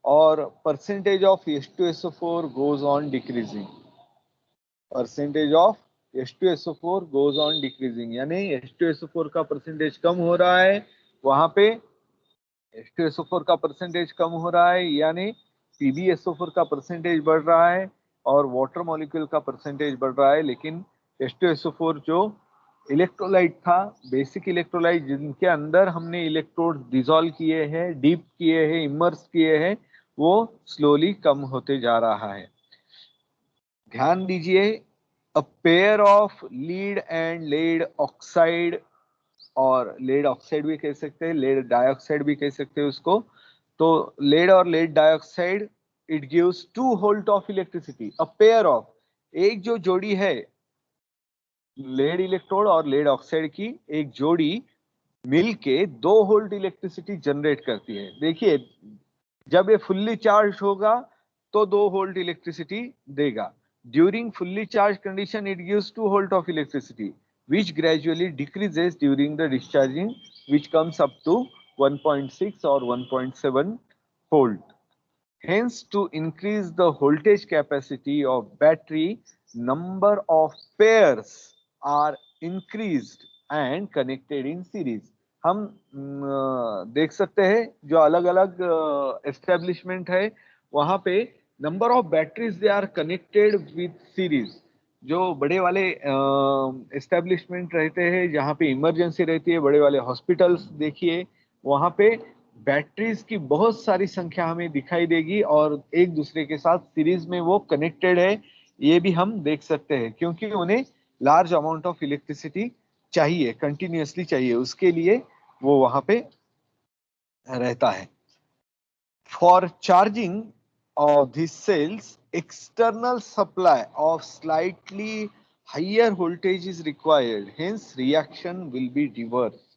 और percentage of H2SO4 goes on decreasing. Percentage of H2SO4 goes on decreasing, यानी H2SO4 का परसेंटेज कम हो रहा है, वहां पे H2SO4 का परसेंटेज कम हो रहा है, यानी PbSO4 का परसेंटेज बढ़ रहा है और वाटर मॉलिक्यूल का परसेंटेज बढ़ रहा है। लेकिन H2SO4 जो इलेक्ट्रोलाइट था, बेसिक इलेक्ट्रोलाइट जिनके अंदर हमने इलेक्ट्रोड डिसॉल्व किए हैं, डीप किए हैं, इमर्स किए हैं, वो स्लोली कम होते जा रहा है। ध्यान दीजिए, a pair of lead and lead oxide, और लेड ऑक्साइड भी कह सकते हैं, लेड डाइऑक्साइड भी कह सकते हैं उसको। तो लेड और lead dioxide, it gives 2 volt of electricity. A pair of, एक जो जोड़ी है लेड इलेक्ट्रोड और लेड ऑक्साइड की, एक जोड़ी मिलके 2 वोल्ट इलेक्ट्रिसिटी जनरेट करती है। देखिए जब ये फुल्ली चार्ज होगा तो 2 वोल्ट इलेक्ट्रिसिटी देगा। During fully charge condition it gives 2 volt of electricity which gradually decreases during the discharging, which comes up to 1.6 or 1.7 volt. Hence, to increase the voltage capacity of battery, number of pairs are increased and connected in series। हम देख सकते हैं जो अलग अलग establishment है वहां पे number of batteries they are connected with series. जो बड़े वाले एस्टेब्लिशमेंट रहते हैं जहाँ पे इमरजेंसी रहती है, बड़े वाले हॉस्पिटल्स देखिए, वहां पे बैटरीज की बहुत सारी संख्या हमें दिखाई देगी और एक दूसरे के साथ सीरीज में वो कनेक्टेड है। ये भी हम देख सकते हैं क्योंकि उन्हें लार्ज अमाउंट ऑफ इलेक्ट्रिसिटी चाहिए, कंटिन्यूअसली चाहिए, उसके लिए वो वहां पे रहता है। For charging of these cells, external supply of slightly higher voltage is required, hence reaction will be reversed।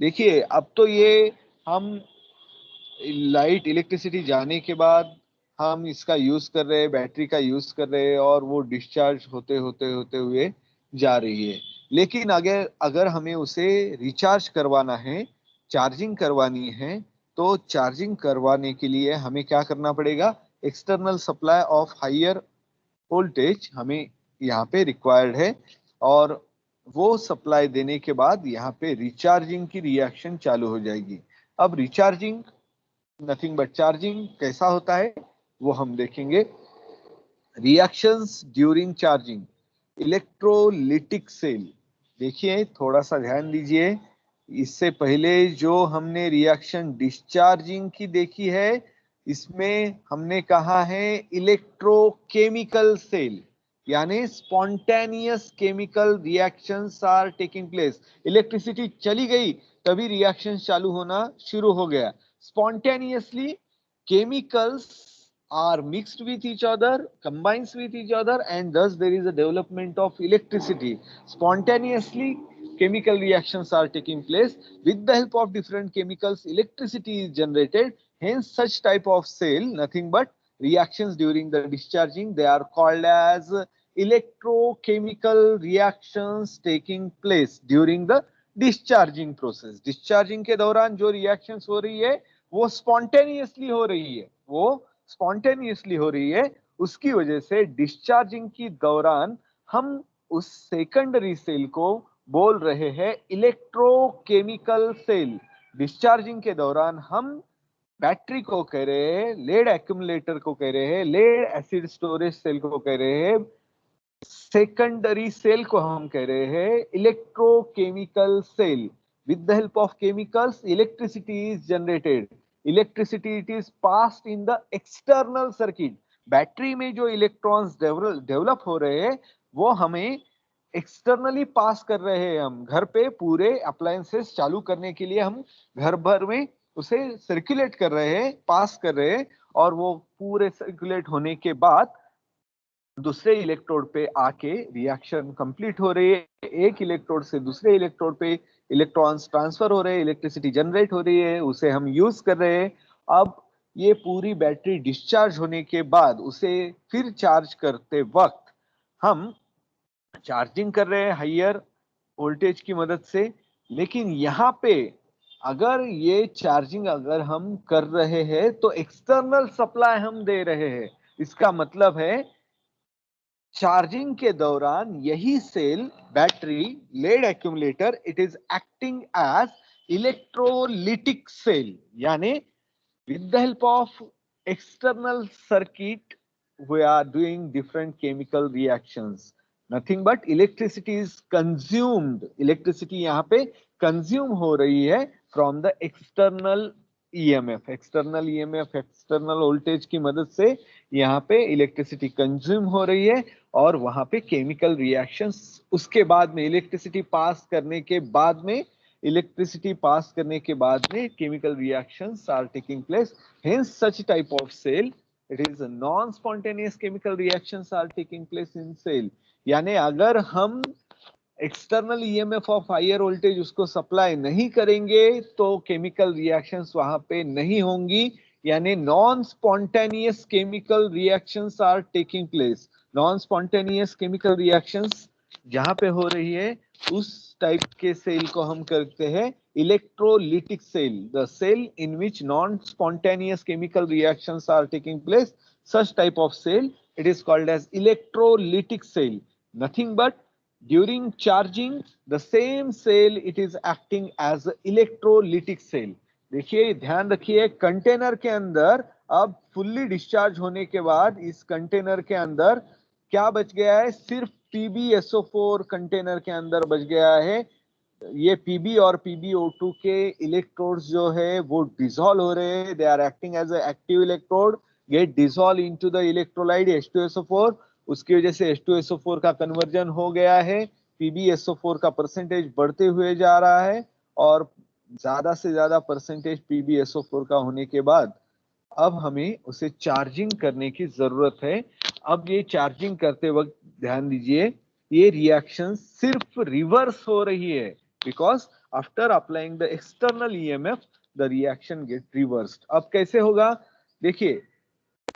देखिए अब तो ये हम लाइट इलेक्ट्रिसिटी जाने के बाद हम इसका यूज कर रहे हैं, बैटरी का यूज कर रहे हैं और वो डिस्चार्ज होते होते होते हुए जा रही है। लेकिन अगर अगर हमें उसे रिचार्ज करवाना है, चार्जिंग करवानी है, तो चार्जिंग करवाने के लिए हमें क्या करना पड़ेगा? External supply of higher voltage हमें यहाँ पे रिक्वायर्ड है, और वो सप्लाई देने के बाद यहाँ पे रिचार्जिंग की रिएक्शन चालू हो जाएगी। अब रिचार्जिंग नथिंग बट चार्जिंग कैसा होता है वो हम देखेंगे। Reactions during charging, electrolytic cell. देखिए थोड़ा सा ध्यान दीजिए, इससे पहले जो हमने रिएक्शन डिस्चार्जिंग की देखी है, इसमें हमने कहा है इलेक्ट्रोकेमिकल सेल। यानी spontaneous chemical reactions are taking place. Electricity चली गई तभी रिएक्शन चालू होना शुरू हो गया। Spontaneously chemicals are mixed with each other, combines with each other, and thus there is a development of electricity. Spontaneously, chemical reactions are taking place. With the help of different chemicals, electricity is generated. Hence, such type of cell, nothing but reactions during the discharging, they are called as electrochemical reactions taking place during the discharging process. Discharging के दौरान जो reactions हो रही है वो spontaneously हो रही है, वो स्पॉन्टेनियसली हो रही है। उसकी वजह से डिस्चार्जिंग की दौरान हम उस सेकेंडरी सेल को बोल रहे हैं इलेक्ट्रोकेमिकल सेल। डिस्चार्जिंग के दौरान हम बैटरी को कह रहे हैं, लेड एक्यूमुलेटर को कह रहे हैं, लेड एसिड स्टोरेज सेल को कह रहे हैं, सेकेंडरी सेल को हम कह रहे हैं electrochemical cell. With the help of chemicals electricity is generated. Electricity it is passed in the external circuit. Battery में जो इलेक्ट्रॉन्स डेवलप हो रहे हैं वो हमें एक्सटर्नली पास कर रहे हैं। हम घर पे पूरे अप्लायंसेस चालू करने के लिए हम घर भर में उसे सर्कुलेट कर रहे हैं, पास कर रहे हैं, और वो पूरे सर्कुलेट होने के बाद दूसरे इलेक्ट्रोड पे आके रिएक्शन कंप्लीट हो रही है। एक इलेक्ट्रोड से दूसरे इलेक्ट्रोड पे इलेक्ट्रॉन्स ट्रांसफर हो रहे हैं, इलेक्ट्रिसिटी जनरेट हो रही है, उसे हम यूज कर रहे हैं। अब ये पूरी बैटरी डिस्चार्ज होने के बाद उसे फिर चार्ज करते वक्त हम चार्जिंग कर रहे हैं हायर वोल्टेज की मदद से। लेकिन यहाँ पे अगर ये चार्जिंग अगर हम कर रहे हैं तो एक्सटर्नल सप्लाई हम दे रहे हैं। इसका मतलब है चार्जिंग के दौरान यही cell battery lead accumulator it is acting as electrolytic cell. यानी with the help of external circuit we are doing different chemical reactions, nothing but electricity is consumed। electricity यहाँ पे consume हो रही है from the external EMF। external EMF external voltage की मदद से यहाँ पे इलेक्ट्रिसिटी कंज्यूम हो रही है और वहां पे केमिकल रिएक्शंस उसके बाद में इलेक्ट्रिसिटी पास करने के बाद में chemical reactions are taking place। Hence such type of cell it is a non spontaneous chemical reactions are taking place in cell। यानी अगर हम external EMF of higher voltage उसको सप्लाई नहीं करेंगे तो केमिकल रिएक्शंस वहां पे नहीं होंगी। यानी non spontaneous chemical reactions are taking place. Non spontaneous chemical reactions जहां पे हो रही है उस टाइप के सेल को हम करते हैं electrolytic cell. The cell in which non spontaneous chemical reactions are taking place, such type of cell it is called as electrolytic cell। nothing but during charging the same cell it is acting as electrolytic cell। देखिए ध्यान रखिए container के अंदर अब fully discharge होने के बाद इस कंटेनर के अंदर क्या बच गया है? सिर्फ PbSO4 कंटेनर के अंदर बच गया है। ये Pb और PbO2 के इलेक्ट्रोड्स जो है वो डिसॉल्व हो रहे हैं। They are acting as a active electrode, get dissolve into the electrolyte H2SO4। उसकी वजह से H2SO4 का कन्वर्जन हो गया है, PbSO4 का परसेंटेज बढ़ते हुए जा रहा है और ज्यादा से ज्यादा परसेंटेज PbSO4 का होने के बाद अब हमें उसे चार्जिंग करने की जरूरत है। अब ये चार्जिंग करते वक्त ध्यान दीजिए ये रिएक्शन सिर्फ रिवर्स हो रही है because after applying the external EMF the reaction get reversed. अब कैसे होगा? देखिए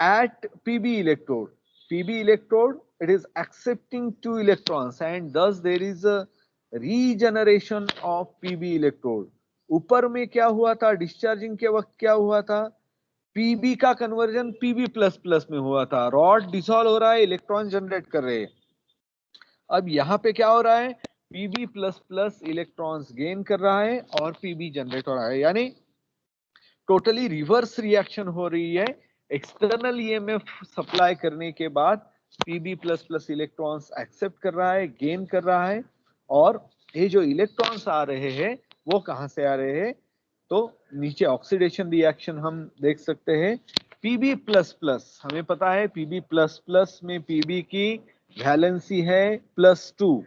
at PB electrode it is accepting 2 electrons and thus there is a regeneration of PB electrode। ऊपर में क्या हुआ था? डिस्चार्जिंग के वक्त क्या हुआ था? PB का कन्वर्जन PB++ में हुआ था, रॉड डिसॉल्व हो रहा है, इलेक्ट्रॉन जनरेट कर रहे हैं। अब यहाँ पे क्या हो रहा है? PB++ इलेक्ट्रॉन्स गेन कर रहा है और PB जनरेट हो रहा है, यानी टोटली रिवर्स रिएक्शन हो रही है। एक्सटर्नल ईएमएफ सप्लाई करने के बाद Pb++ इलेक्ट्रॉन्स एक्सेप्ट कर रहा है, गेन कर रहा है, और ये जो इलेक्ट्रॉन्स आ रहे हैं वो कहां से आ रहे हैं? तो नीचे ऑक्सीडेशन रिएक्शन हम देख सकते हैं। Pb++ हमें पता है Pb++ में Pb की वैलेंसी है +2।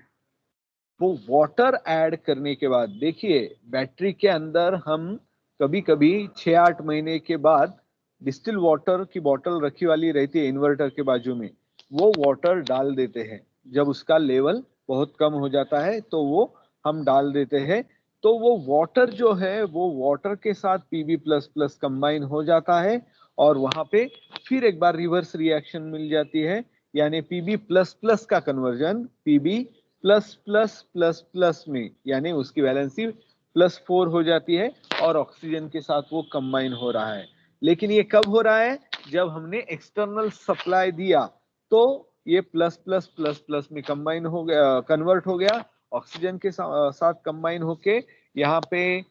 वो वाटर ऐड करने के बाद, देखिए बैटरी के अंदर हम कभी कभी 6-8 महीने के बाद डिस्टिल वाटर की बोतल रखी वाली रहती है इन्वर्टर के बाजू में, वो वाटर डाल देते हैं। जब उसका लेवल बहुत कम हो जाता है तो वो हम डाल देते हैं, तो वो वाटर जो है वो वाटर के साथ Pb++ कंबाइन हो जाता है और वहां पे फिर एक बार रिवर्स रिएक्शन मिल जाती है, यानी Pb++ का कन्वर्जन Pb++++ में, यानी उसकी वैलेंसी +4 हो जाती है और ऑक्सीजन के साथ वो कंबाइन हो रहा है। लेकिन ये कब हो रहा है? जब हमने एक्सटर्नल सप्लाई दिया तो ये ++++ में कंबाइन हो गया, कन्वर्ट हो गया, ऑक्सीजन के साथ कंबाइन होके यहाँ पे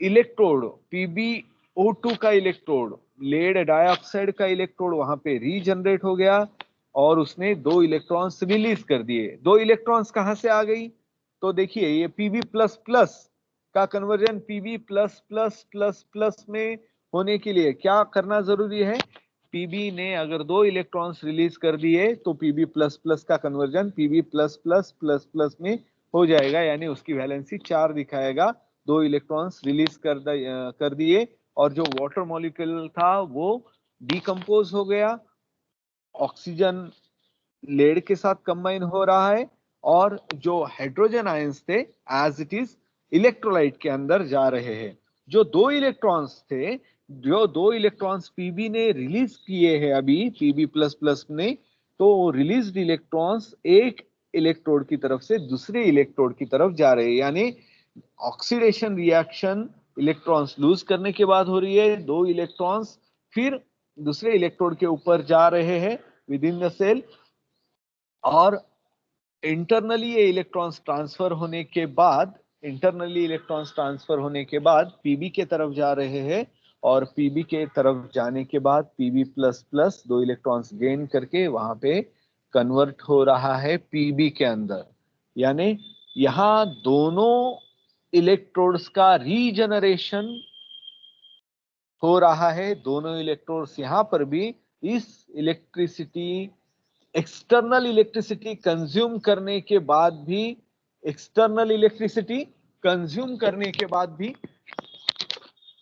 इलेक्ट्रोड PbO2 का इलेक्ट्रोड, लेड डाइऑक्साइड का इलेक्ट्रोड वहां पे रीजनरेट हो गया और उसने 2 इलेक्ट्रॉन्स रिलीज कर दिए। 2 इलेक्ट्रॉन्स कहां से आ गई? तो देखिए ये Pb++ का कन्वर्जन Pb++++ में होने के लिए क्या करना जरूरी है? Pb ने अगर 2 इलेक्ट्रॉन्स रिलीज कर दिए तो Pb++ का कन्वर्जन Pb++++ में हो जाएगा, यानी उसकी वैलेंसी 4 दिखाएगा। 2 इलेक्ट्रॉन्स रिलीज कर दिए और जो वाटर मॉलिक्यूल था वो डिकम्पोज हो गया, ऑक्सीजन लेड के साथ कंबाइन हो रहा है और जो हाइड्रोजन आयंस थे एज इट इज इलेक्ट्रोलाइट के अंदर जा रहे हैं। जो 2 इलेक्ट्रॉन्स थे, जो 2 इलेक्ट्रॉन्स पीबी ने रिलीज किए हैं अभी Pb++ ने, तो रिलीज्ड इलेक्ट्रॉन्स एक इलेक्ट्रोड की तरफ से दूसरे इलेक्ट्रोड की तरफ जा रहे हैं, यानी ऑक्सीडेशन रिएक्शन इलेक्ट्रॉन्स लूज करने के बाद हो रही है। 2 इलेक्ट्रॉन्स फिर दूसरे इलेक्ट्रोड के ऊपर जा रहे हैं विद इन द सेल और इंटरनली ये इलेक्ट्रॉन्स ट्रांसफर होने के बाद, पीबी के तरफ जा रहे हैं और पीबी के तरफ जाने के बाद Pb++ 2 इलेक्ट्रॉन्स गेन करके वहां पे कन्वर्ट हो रहा है पीबी के अंदर, यानी यहां दोनों इलेक्ट्रोड्स का रीजनरेशन हो रहा है। दोनों इलेक्ट्रोड्स यहां पर भी इस इलेक्ट्रिसिटी, एक्सटर्नल इलेक्ट्रिसिटी कंज्यूम करने के बाद भी,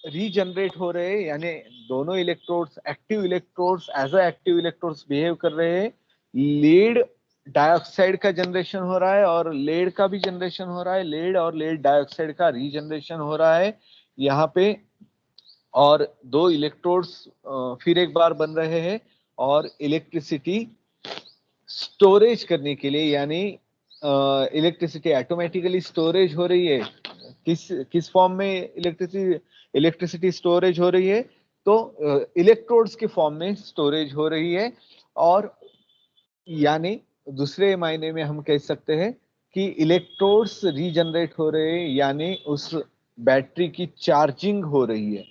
रीजनरेट हो रहे हैं, यानी दोनों इलेक्ट्रोड्स एक्टिव इलेक्ट्रोड्स बिहेव कर रहे हैं। लीड डाइऑक्साइड का जनरेशन हो रहा है और लेड का भी जनरेशन हो रहा है, लेड और लेड डाइऑक्साइड का रीजनरेशन हो रहा है यहाँ पे, और 2 इलेक्ट्रोड्स फिर एक बार बन रहे हैं और इलेक्ट्रिसिटी स्टोरेज करने के लिए, यानी इलेक्ट्रिसिटी ऑटोमेटिकली स्टोरेज हो रही है। किस फॉर्म में इलेक्ट्रिसिटी स्टोरेज हो रही है? तो इलेक्ट्रोड्स के फॉर्म में स्टोरेज हो रही है, और यानी दूसरे मायने में हम कह सकते हैं कि इलेक्ट्रोड्स रीजनरेट हो रहे हैं, यानी उस बैटरी की चार्जिंग हो रही है।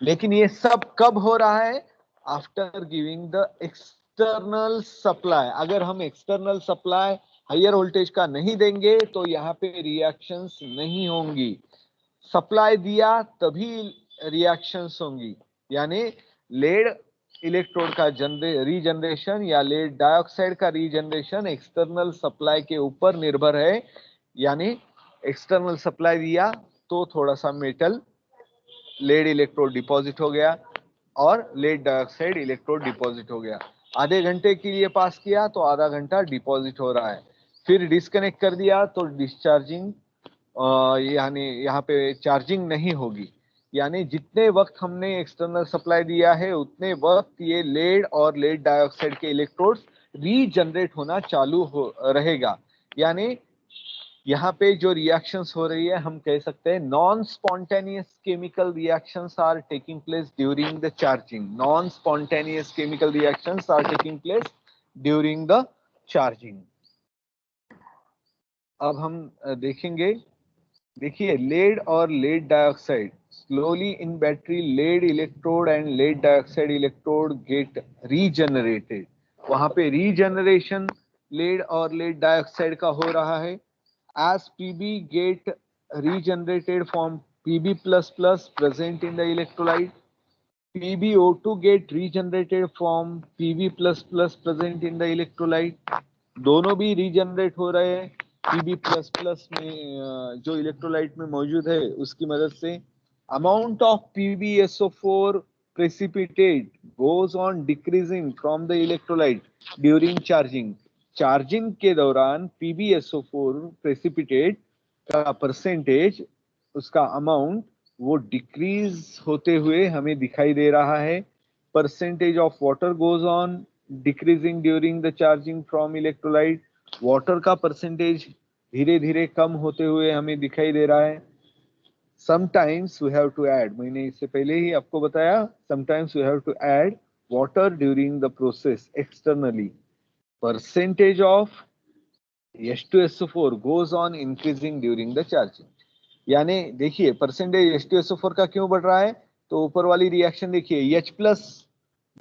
लेकिन ये सब कब हो रहा है? After giving the external supply. अगर हम एक्सटर्नल सप्लाई हायर वोल्टेज का नहीं देंगे तो यहाँ पे रिएक्शंस नहीं होंगी। सप्लाई दिया तभी रिएक्शंस होंगी, यानी लेड इलेक्ट्रोड का रीजनरेशन या लेड डाइऑक्साइड का रीजनरेशन एक्सटर्नल सप्लाई के ऊपर निर्भर है। यानी एक्सटर्नल सप्लाई दिया तो थोड़ा सा मेटल लेड इलेक्ट्रोड डिपॉजिट हो गया और लेड डाइऑक्साइड इलेक्ट्रोड डिपॉजिट हो गया। आधे घंटे के लिए पास किया तो आधा घंटा डिपॉजिट हो रहा है, फिर डिस्कनेक्ट कर दिया तो डिस्चार्जिंग, यानी यहाँ पे चार्जिंग नहीं होगी। यानी जितने वक्त हमने एक्सटर्नल सप्लाई दिया है उतने वक्त ये लेड और लेड डाइऑक्साइड के इलेक्ट्रोड्स रीजनरेट होना चालू हो रहेगा। यानी यहाँ पे जो रिएक्शंस हो रही है हम कह सकते हैं non spontaneous chemical reactions are taking place during the charging. Non spontaneous chemical reactions are taking place during the charging. अब हम देखेंगे, देखिए लेड और lead dioxide slowly in battery, lead electrode and lead dioxide electrode get regenerated. वहां पे regeneration lead और lead dioxide का हो रहा है। as Pb get regenerated from Pb++ present in the electrolyte, PbO2 get regenerated from Pb++ present in the electrolyte, दोनों भी regenerate हो रहे हैं Pb प्लस प्लस में जो इलेक्ट्रोलाइट में मौजूद है उसकी मदद से। Amount of PbSO4 precipitate goes on decreasing from the electrolyte during charging। Charging के दौरान PbSO4 precipitate का परसेंटेज, उसका अमाउंट वो डिक्रीज होते हुए हमें दिखाई दे रहा है। Percentage of water goes on decreasing during the charging from electrolyte. Water का परसेंटेज धीरे धीरे कम होते हुए हमें दिखाई दे रहा है। Sometimes we have to add, मैंने इससे पहले ही आपको बताया, sometimes we have to add water during the process externally. Percentage of H2SO4 goes on increasing during the charging। यानी देखिए परसेंटेज H2SO4 का क्यों बढ़ रहा है, तो ऊपर वाली रिएक्शन देखिए H प्लस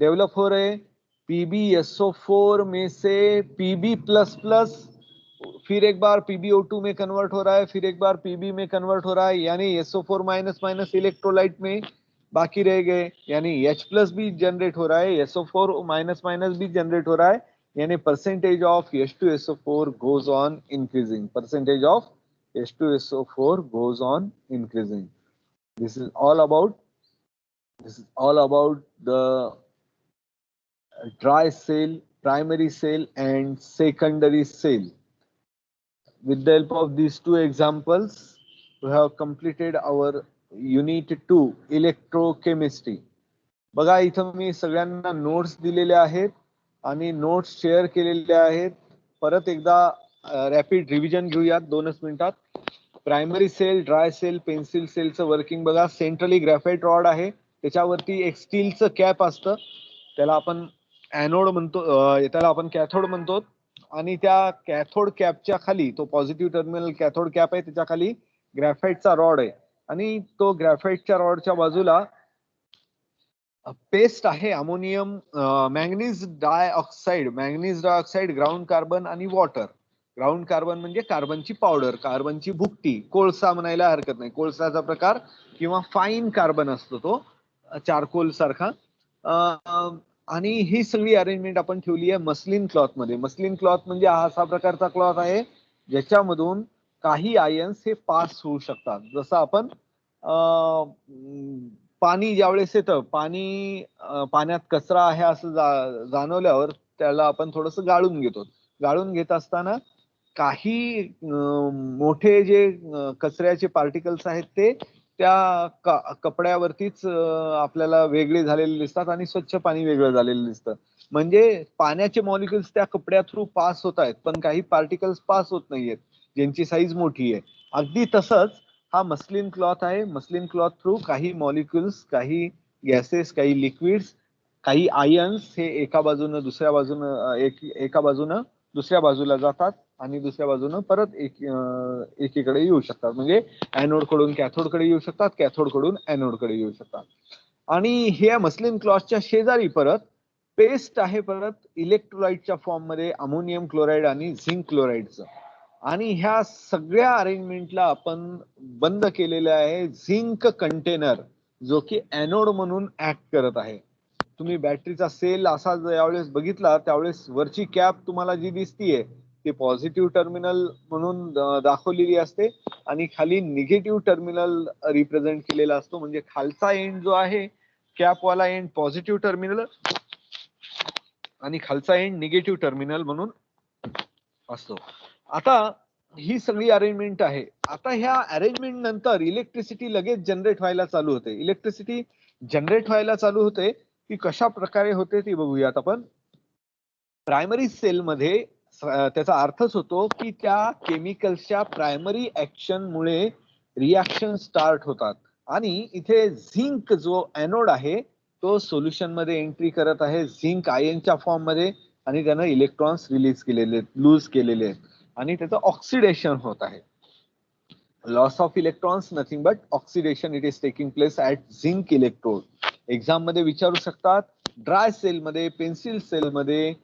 डेवलप हो रहे, PbSO4 में से Pb प्लस प्लस, फिर एक बार PbO2 में कन्वर्ट हो रहा है, फिर एक बार Pb में कन्वर्ट हो रहा है, यानी SO4 माइनस माइनस इलेक्ट्रोलाइट में बाकी रह गए, यानी H प्लस भी जनरेट हो रहा है, SO4 माइनस माइनस भी जनरेट हो रहा है, यानी percentage of H2SO4 goes on increasing। Percentage of H2SO4 goes on increasing। This is all about the dry cell, primary cell and secondary cell। With the help of these two examples, we have completed our unit 2 electrochemistry। बघा इथं मी सगळ्यांना notes दिलेल्या आहेत आणि notes share केलेल्या आहेत। परत एकदा रॅपिड रिव्हिजन घेऊयात 2च मिनिटात। Primary cell, dry cell, pencil सेलचं वर्किंग बघा। सेंट्रली ग्रॅफाइट रॉड आहे, त्याच्यावरती एक स्टीलचं कॅप असतं, त्याला आपण ॲनोड म्हणतो, त्याला आपण कॅथोड म्हणतो, आणि त्या कॅथोड कॅपच्या खाली, तो पॉझिटिव्ह टर्मिनल कॅथोड कॅप आहे, त्याच्या खाली ग्रॅफाइटचा रॉड आहे, आणि तो ग्रॅफाइटच्या रॉडच्या बाजूला पेस्ट आहे ammonium manganese dioxide, ground carbon आणि वॉटर। ग्राउंड कार्बन म्हणजे कार्बनची पावडर, कार्बनची भुकटी, कोळसा म्हणायला हरकत नाही, कोळसाचा प्रकार किंवा फाईन कार्बन असतो तो चारकोल सारखा। आणि ही सगळी अरेंजमेंट आपण ठेवली आहे मस्लिन क्लॉथ मध्ये। मस्लिन क्लॉथ म्हणजे हा असा प्रकारचा क्लॉथ आहे ज्याच्यामधून काही आयन्स हे पास होऊ शकतात। जसं आपण पाणी ज्यावेळेस येतं, पाण्यात कचरा आहे असं जाणवल्यावर त्याला आपण थोडस गाळून घेतो। गाळून घेत असताना काही मोठे जे कचऱ्याचे पार्टिकल्स आहेत ते त्या कपड्यावरतीच आपल्याला वेगळे झालेले दिसतात आणि स्वच्छ पाणी वेगळं झालेलं दिसतं। म्हणजे पाण्याचे मॉलिक्युल्स त्या कपड्या थ्रू पास होत आहेत, पण काही पार्टिकल्स पास होत नाहीयेत ज्यांची साईज मोठी आहे। अगदी तसंच हा मस्लिन क्लॉथ आहे। मस्लिन क्लॉथ थ्रू काही मॉलिक्युल्स, काही गॅसेस, काही लिक्विड्स, काही आयन्स हे एका बाजूनं दुसऱ्या बाजूला जातात आणि दुसऱ्या बाजूनं परत एकीकडे येऊ शकतात। म्हणजे ॲनोड कडून कॅथोड कडे येऊ शकतात, कॅथोड कडून ॲनोड कडे येऊ शकतात। आणि हे मस्लिन क्लॉथच्या शेजारी परत पेस्ट आहे, परत इलेक्ट्रोलाइटच्या फॉर्म मध्ये अमोनियम क्लोराईड आणि झिंक क्लोराईडचं। आणि ह्या सगळ्या अरेंजमेंटला आपण बंद केलेलं आहे झिंक कंटेनर, जो की ॲनोड म्हणून ऍक्ट करत आहे। तुम्ही बॅटरीचा सेल असा ज्यावेळेस बघितला त्यावेळेस वरची कॅप तुम्हाला जी दिसतीये ती पॉझिटिव्ह टर्मिनल म्हणून दाखवलेली असते आणि खाली निगेटिव्ह टर्मिनल रिप्रेझेंट केलेला असतो। म्हणजे खालचा एंड जो आहे कॅपवाला एंड पॉझिटिव्ह टर्मिनल आणि खालचा एंड निगेटिव्ह टर्मिनल म्हणून असतो। आता ही सगळी अरेंजमेंट आहे। आता ह्या अरेंजमेंट नंतर इलेक्ट्रिसिटी लगेच जनरेट व्हायला चालू होते। इलेक्ट्रिसिटी जनरेट व्हायला चालू होते ती कशा प्रकारे होते ती बघूयात आपण। प्रायमरी सेल मध्ये त्याचा अर्थच होतो की त्या केमिकल्सच्या प्रायमरी ऍक्शन मुळे रिॲक्शन स्टार्ट होतात आणि इथे झिंक जो ॲनोड आहे तो सोल्युशन मध्ये एंट्री करत आहे झिंक आयनच्या फॉर्म मध्ये, आणि त्यानं इलेक्ट्रॉन्स लूज केलेले आहेत आणि त्याचं ऑक्सिडेशन होत आहे। Loss of electrons nothing but oxidation, it is taking place at zinc electrode. Exam मध्ये विचारू शकतात, ड्राय सेल मध्ये, पेन्सिल सेल मध्ये,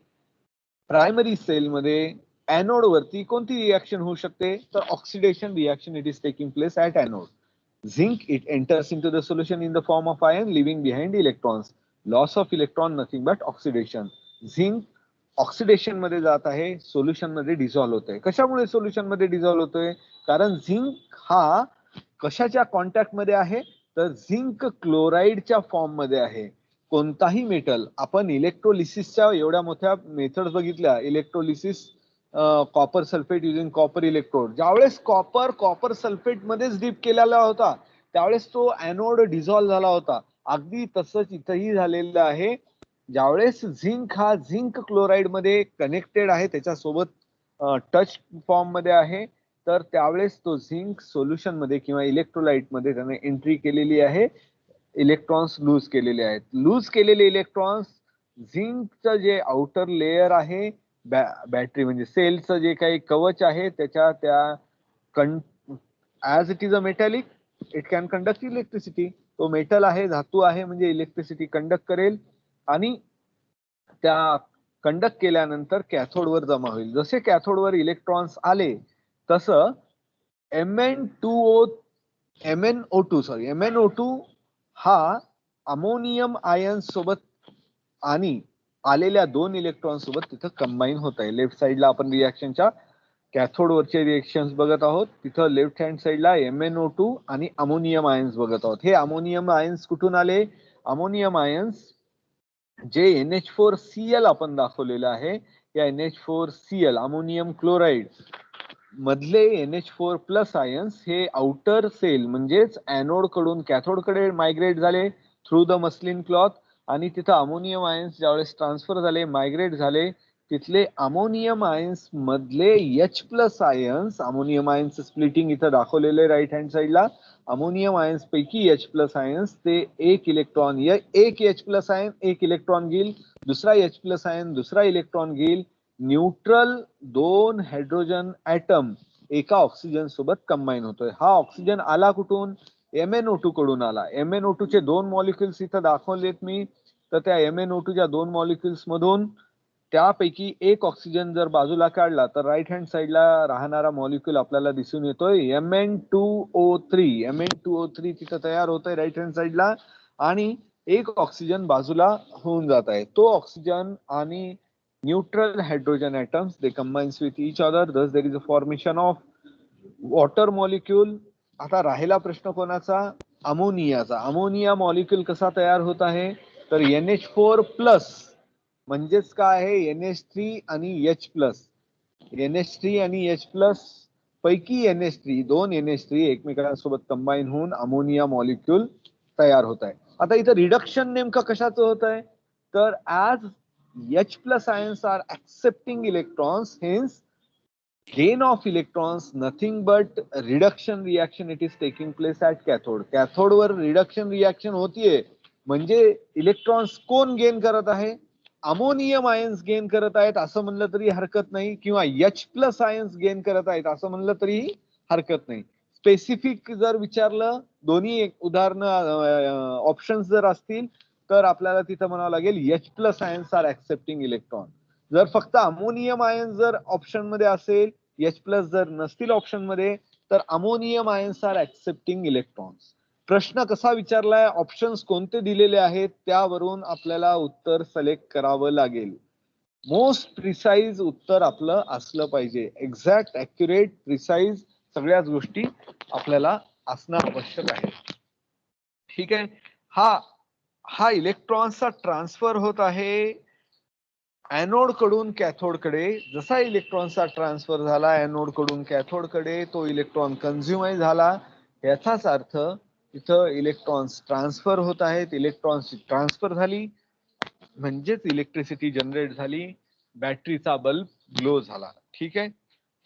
प्रायमरी सेल मध्ये ॲनोड वरती कोणती रिॲक्शन होऊ शकते, तर oxidation reaction it is taking place at anode. Zinc, it enters into the solution in the form of ion, leaving behind electrons. Loss of electron, nothing but oxidation. Zinc oxidation मध्ये जात आहे, solution मध्ये dissolve होत आहे. कशामुळे solution मध्ये dissolve होतोय? कारण झिंक हा कशाच्या कॉन्टॅक्ट मध्ये आहे? तर झिंक क्लोराईडच्या फॉर्म मध्ये आहे. कोणताही मेटल, आपण इलेक्ट्रोलिसिसच्या एवढ्या मोठ्या मेथड बघितल्या, electrolysis copper sulphate using copper electrode. ज्यावेळेस कॉपर सल्फेट मध्येच डीप केलेला होता, त्यावेळेस तो ऍनोड डिझॉल्व्ह झाला होता. अगदी तसंच इथंही झालेलं आहे. ज्यावेळेस झिंक हा झिंक क्लोराईड मध्ये कनेक्टेड आहे, त्याच्यासोबत टच फॉर्म मध्ये आहे, तर त्यावेळेस तो झिंक सोल्युशन मध्ये किंवा इलेक्ट्रोलाइट मध्ये त्याने एंट्री केलेली आहे, इलेक्ट्रॉन्स लूज केलेले आहेत. लूज केलेले इलेक्ट्रॉन्स झिंकचं जे आउटर लेयर आहे, बॅटरी म्हणजे सेलचं जे काही कवच आहे, त्याच्या त्या as it is a metallic it can conduct electricity. तो मेटल आहे, धातू आहे, म्हणजे इलेक्ट्रिसिटी कंडक्ट करेल आणि त्या कंडक्ट केल्यानंतर कॅथोडवर जमा होईल. जसे कॅथोडवर इलेक्ट्रॉन्स आले तसं MnO2 हा अमोनियम आयन सोबत आणि आलेल्या 2 इलेक्ट्रॉन सोबत तिथं कंबाईन होत आहे. लेफ्ट साइडला आपण रिएक्शनच्या कॅथोड वरचे रिएक्शन्स बघत आहोत, तिथं लेफ्ट हँड साइडला MnO2 आणि अमोनियम आयन्स बघत आहोत. हे अमोनियम आयन्स कुठून आले? अमोनियम आयन्स जे NH4Cl आपण दाखवलेलं आहे, या NH4Cl अमोनियम क्लोराईड मधले NH4+ आयन्स हे आउटर सेल म्हणजेच एनोड कडून कॅथोड कडे मायग्रेट झाले थ्रू द मस्लिन क्लॉथ, आणि तिथं अमोनियम आयन्स ज्यावेळेस ट्रान्सफर झाले, मायग्रेट झाले, तिथले अमोनियम आयन्स मधले H+ ions, ammonium ions splitting इथं दाखवलेले राईट हँड साइडला, अमोनियम आयन्स पैकी H+ आयन्स ते एक इलेक्ट्रॉन, एक H+ आयन एक इलेक्ट्रॉन घेईल, दुसरा H+ आयन दुसरा इलेक्ट्रॉन घेईल, न्यूट्रल 2 हायड्रोजन ऍटम एका ऑक्सिजन सोबत कंबाईन होतोय. हा ऑक्सिजन आला कुठून? MnO2 कडून आला. MnO2 चे 2 मॉलिक्युल्स इथं दाखवलेत मी. तर त्या MnO2 च्या 2 मॉलिक्युल्स मधून त्यापैकी एक ऑक्सिजन जर बाजूला काढला तर राईट हँड साइडला राहणारा मॉलिक्युल आपल्याला दिसून येतोय Mn2O3. Mn2O3 तिथं तयार होतोय राईट हँड साइडला, आणि एक ऑक्सिजन बाजूला होऊन जात आहे. तो ऑक्सिजन आणि neutral hydrogen atoms they combines with each other, thus there is a formation of water molecule. आता राहिला प्रश्न कोणाचा? अमोनियाचा. अमोनिया मॉलिक्यूल कसा तयार होत आहे? तर NH4+ म्हणजेच काय आहे? NH3 आणि H+. NH3 आणि H+ पैकी NH3, 2 NH3 एकमेकांसोबत कंबाईन होऊन अमोनिया मॉलिक्यूल तयार होत आहे. आता इथं रिडक्शन नेमकं कशाचं होत आहे? तर as H+ ions are accepting electrons, hence gain of electrons nothing but reduction reaction it is taking place at cathode. Cathode were reduction reaction होतीये, म्हणजे इलेक्ट्रॉन्स कोण गेन करत आहे? अमोनियम आयन्स गेन करत आहेत असं म्हणलं तरी हरकत नाही, किंवा H+ आयन्स गेन करत आहेत असं म्हणलं तरी हरकत नाही. स्पेसिफिक जर विचारलं, दोन्ही उदाहरणं ऑप्शन्स जर असतील तर आपल्याला तिथं म्हणावं लागेल H+ ions are accepting electron. जर फक्त अमोनियम आयन्स जर ऑप्शन मध्ये असेल, H+ जर नसतील ऑप्शन मध्ये, तर ammonium ions are accepting electrons. प्रश्न कसा विचारलाय, ऑप्शन्स कोणते दिलेले आहेत त्यावरून आपल्याला उत्तर सिलेक्ट करावं लागेल. मोस्ट प्रिसाइज उत्तर आपलं असलं पाहिजे. एक्झॅक्ट, ऍक्युरेट, प्रिसाइज सगळ्याच गोष्टी आपल्याला असणं आवश्यक आहे. ठीक आहे. हा इलेक्ट्रॉन्सचा ट्रान्सफर होत आहे एनोड कडून कॅथोड कडे. जसा इलेक्ट्रॉनचा ट्रान्सफर झाला एनोड कडून कॅथोड कडे, तो इलेक्ट्रॉन कन्झ्युम झाला. याचाच अर्थ इथं इलेक्ट्रॉन्स ट्रान्सफर होत आहेत, इलेक्ट्रॉन्सची ट्रान्सफर झाली म्हणजेच इलेक्ट्रिसिटी जनरेट झाली, बॅटरीचा बल्ब ग्लो झाला. ठीक आहे.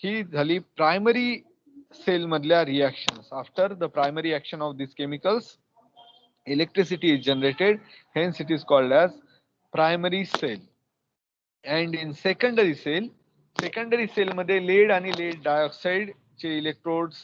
ही झाली प्रायमरी सेल मधल्या reactions. After the primary action of this chemicals electricity is generated, hence it is called as primary cell. And in secondary cell मध्ये lead आणि lead dioxide चे electrodes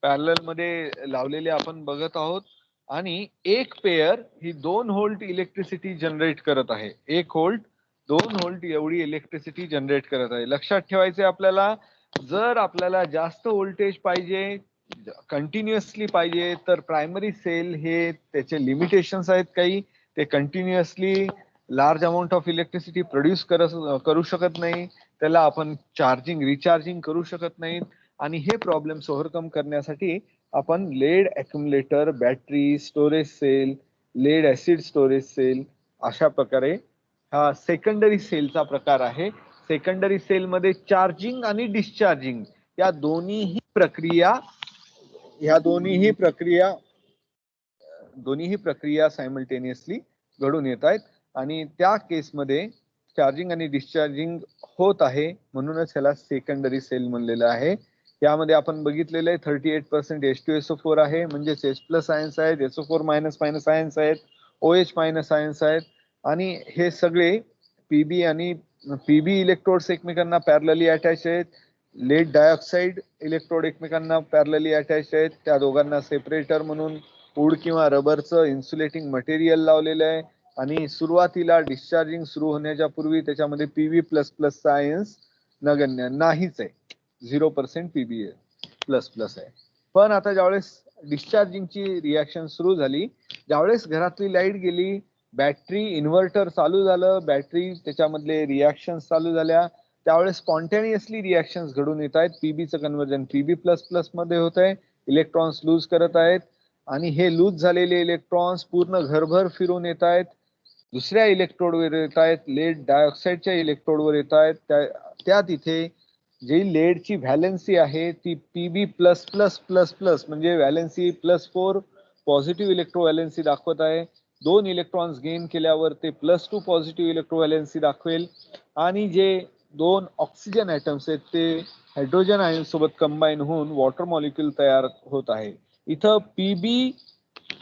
parallel मध्ये लावलेले आपण बघत आहोत, आणि एक पेयर ही 2 व्होल्ट इलेक्ट्रिसिटी जनरेट करत आहे. 1 व्होल्ट 2 व्होल्ट एवढी इलेक्ट्रिसिटी जनरेट करत आहे. लक्षात ठेवायचे आपल्याला, जर आपल्याला जास्त व्होल्टेज पाहिजे, कंटिन्युअसली पाहिजे, तर प्रायमरी सेल हे त्याचे लिमिटेशन्स आहेत काही, ते continuously large amount of electricity produce करू शकत नाही, त्याला आपण चार्जिंग रिचार्जिंग करू शकत नाही. आणि हे प्रॉब्लेम्स ओव्हरकम करण्यासाठी आपण lead accumulator, battery, storage cell, lead acid storage cell अशा प्रकारे हा सेकंडरी सेलचा प्रकार आहे. सेकंडरी सेल मध्ये चार्जिंग आणि डिस्चार्जिंग या दोन्हीही प्रक्रिया सायमल्टेनियसली घडून येत आहेत. आणि त्या केसमध्ये चार्जिंग आणि डिस्चार्जिंग होत आहे, म्हणूनच ह्याला सेकंडरी सेल म्हणलेलं आहे. यामध्ये आपण बघितलेलं आहे 38% H2SO4 आहे, म्हणजेच H+ आयन्स आहेत, SO4- आयन्स आहेत, OH- आयन्स आहेत. आणि हे सगळे पीबी आणि पीबी इलेक्ट्रोड्स एकमेकांना पॅरलली अटॅच आहेत. लेड डायऑक्साईड इलेक्ट्रोड एकमेकांना पॅरलली अटॅच आहेत. त्या दोघांना सेपरेटर म्हणून वूड किंवा रबरचं इन्सुलेटिंग मटेरियल लावलेलं आहे. आणि सुरुवातीला डिस्चार्जिंग सुरू होण्याच्या पूर्वी त्याच्यामध्ये PB++ आयन्स नगण्य नाहीच आहे, 0% PB++ आहे. पण आता ज्यावेळेस डिस्चार्जिंगची रिॲक्शन सुरू झाली, ज्यावेळेस घरातली लाईट गेली, बॅटरी इन्व्हर्टर चालू झालं, बॅटरी त्याच्यामधले रिॲक्शन्स चालू झाल्या, त्यावेळेस स्पॉन्टेनियसली रिॲक्शन्स घडून येत आहेत. पीबीचं कन्व्हर्जन PB++ मध्ये होत आहे, इलेक्ट्रॉन्स लूज करत आहेत. आणि हे लूज झालेले इलेक्ट्रॉन्स पूर्ण घरभर फिरून येत आहेत, दुसऱ्या इलेक्ट्रोडवर येत आहेत, लेड डायऑक्साईडच्या इलेक्ट्रोडवर येत आहेत. त्या तिथे जी लेडची व्हॅलेन्सी आहे ती PB++++ म्हणजे व्हॅलेन्सी +4 पॉझिटिव्ह इलेक्ट्रो व्हॅलेन्सी दाखवत आहे. 2 इलेक्ट्रॉन्स गेन केल्यावर ते +2 पॉझिटिव्ह इलेक्ट्रो व्हॅलेन्सी दाखवेल. आणि जे 2 ऑक्सिजन ॲटम्स आहेत ते हायड्रोजन आयन सोबत कंबाईन होऊन वॉटर मॉलिक्यूल तयार होत आहे. इथं पीबी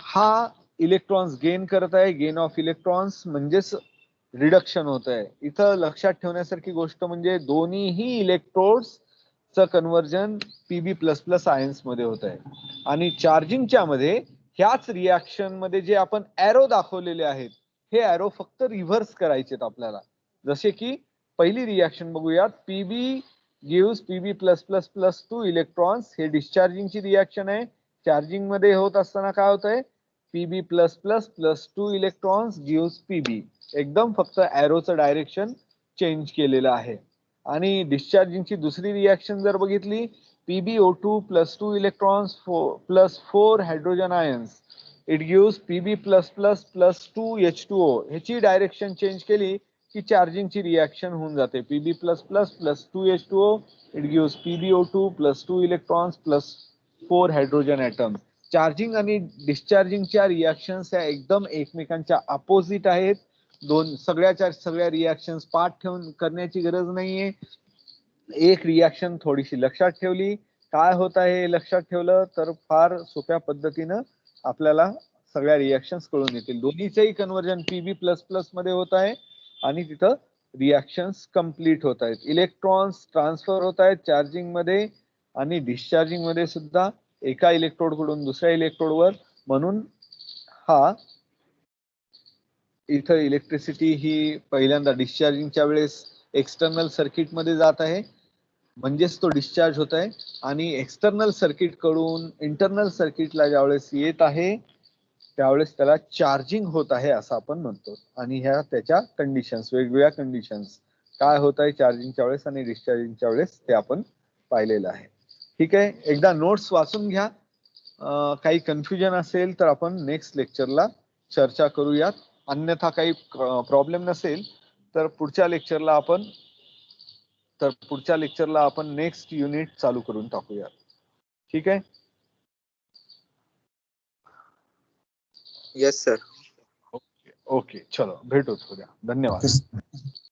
हा इलेक्ट्रॉन्स गेन करत आहे, गेन ऑफ इलेक्ट्रॉन्स म्हणजेच रिडक्शन होत आहे. इथं लक्षात ठेवण्यासारखी गोष्ट म्हणजे दोन्हीही इलेक्ट्रोड्सचं कन्व्हर्जन PB++ आयन्स मध्ये होत आहे. आणि चार्जिंगच्या मध्ये ह्याच रिॲक्शन मध्ये जे आपण एरो दाखवलेले आहेत, हे एरो फक्त रिव्हर्स करायचे आपल्याला. जसे की पहिली रिॲक्शन बघूयात, PB गिव्स PB+++2 इलेक्ट्रॉन्स, हे डिस्चार्जिंगची रिॲक्शन आहे. चार्जिंग मध्ये होत असताना काय होत आहे, PB+++2 इलेक्ट्रॉन्स गिव्स PB. एकदम फक्त एरोचं डायरेक्शन चेंज केलेलं आहे. आणि डिस्चार्जिंगची दुसरी रिॲक्शन जर बघितली, PbO2+2 electrons +4 hydrogen ions, it gives PB+++2 H2O. ह्याची डायरेक्शन चेंज केली की चार्जिंगची रिॲक्शन होऊन जाते. PB+++2 H2O, it gives PbO2+2 electrons +4 hydrogen atom. Charging आणि डिस्चार्जिंगच्या रिॲक्शन्स या एकदम एकमेकांच्या अपोजिट आहेत. सगळ्या रिॲक्शन्स पाठ ठेवून करण्याची गरज नाहीये. एक रिॲक्शन थोडीशी लक्षात ठेवली, काय होत आहे हे लक्षात ठेवलं तर फार सोप्या पद्धतीनं आपल्याला सगळ्या रिॲक्शन्स कळून येतील. दोन्हीचेही कन्व्हर्जन PB++ मध्ये होत आहे आणि तिथं रिॲक्शन्स कंप्लीट होत आहेत. इलेक्ट्रॉन्स ट्रान्सफर होत आहेत चार्जिंग मध्ये आणि डिस्चार्जिंग मध्ये सुद्धा, एका इलेक्ट्रोड कडून दुसऱ्या इलेक्ट्रोडवर. म्हणून हा इथं इलेक्ट्रिसिटी ही पहिल्यांदा डिस्चार्जिंगच्या वेळेस एक्सटर्नल सर्किट मध्ये जात आहे, म्हणजेच तो डिस्चार्ज होत आहे. आणि एक्सटर्नल सर्किट कडून इंटरनल सर्किटला ज्यावेळेस येत आहे त्यावेळेस त्याला चार्जिंग होत आहे असं आपण म्हणतो. आणि ह्या त्याच्या कंडिशन्स, वेगवेगळ्या कंडिशन्स काय होत आहे चार्जिंगच्या वेळेस आणि डिस्चार्जिंगच्या वेळेस ते आपण पाहिलेलं आहे. ठीक आहे, एकदा नोट्स वाचून घ्या. काही कन्फ्युजन असेल तर आपण नेक्स्ट लेक्चरला चर्चा करूयात. अन्यथा काही प्रॉब्लेम नसेल तर पुढच्या लेक्चरला आपण नेक्स्ट युनिट चालू करून टाकूयात. ठीक आहे. Yes sir. ओके, चलो भेटूच उद्या. धन्यवाद.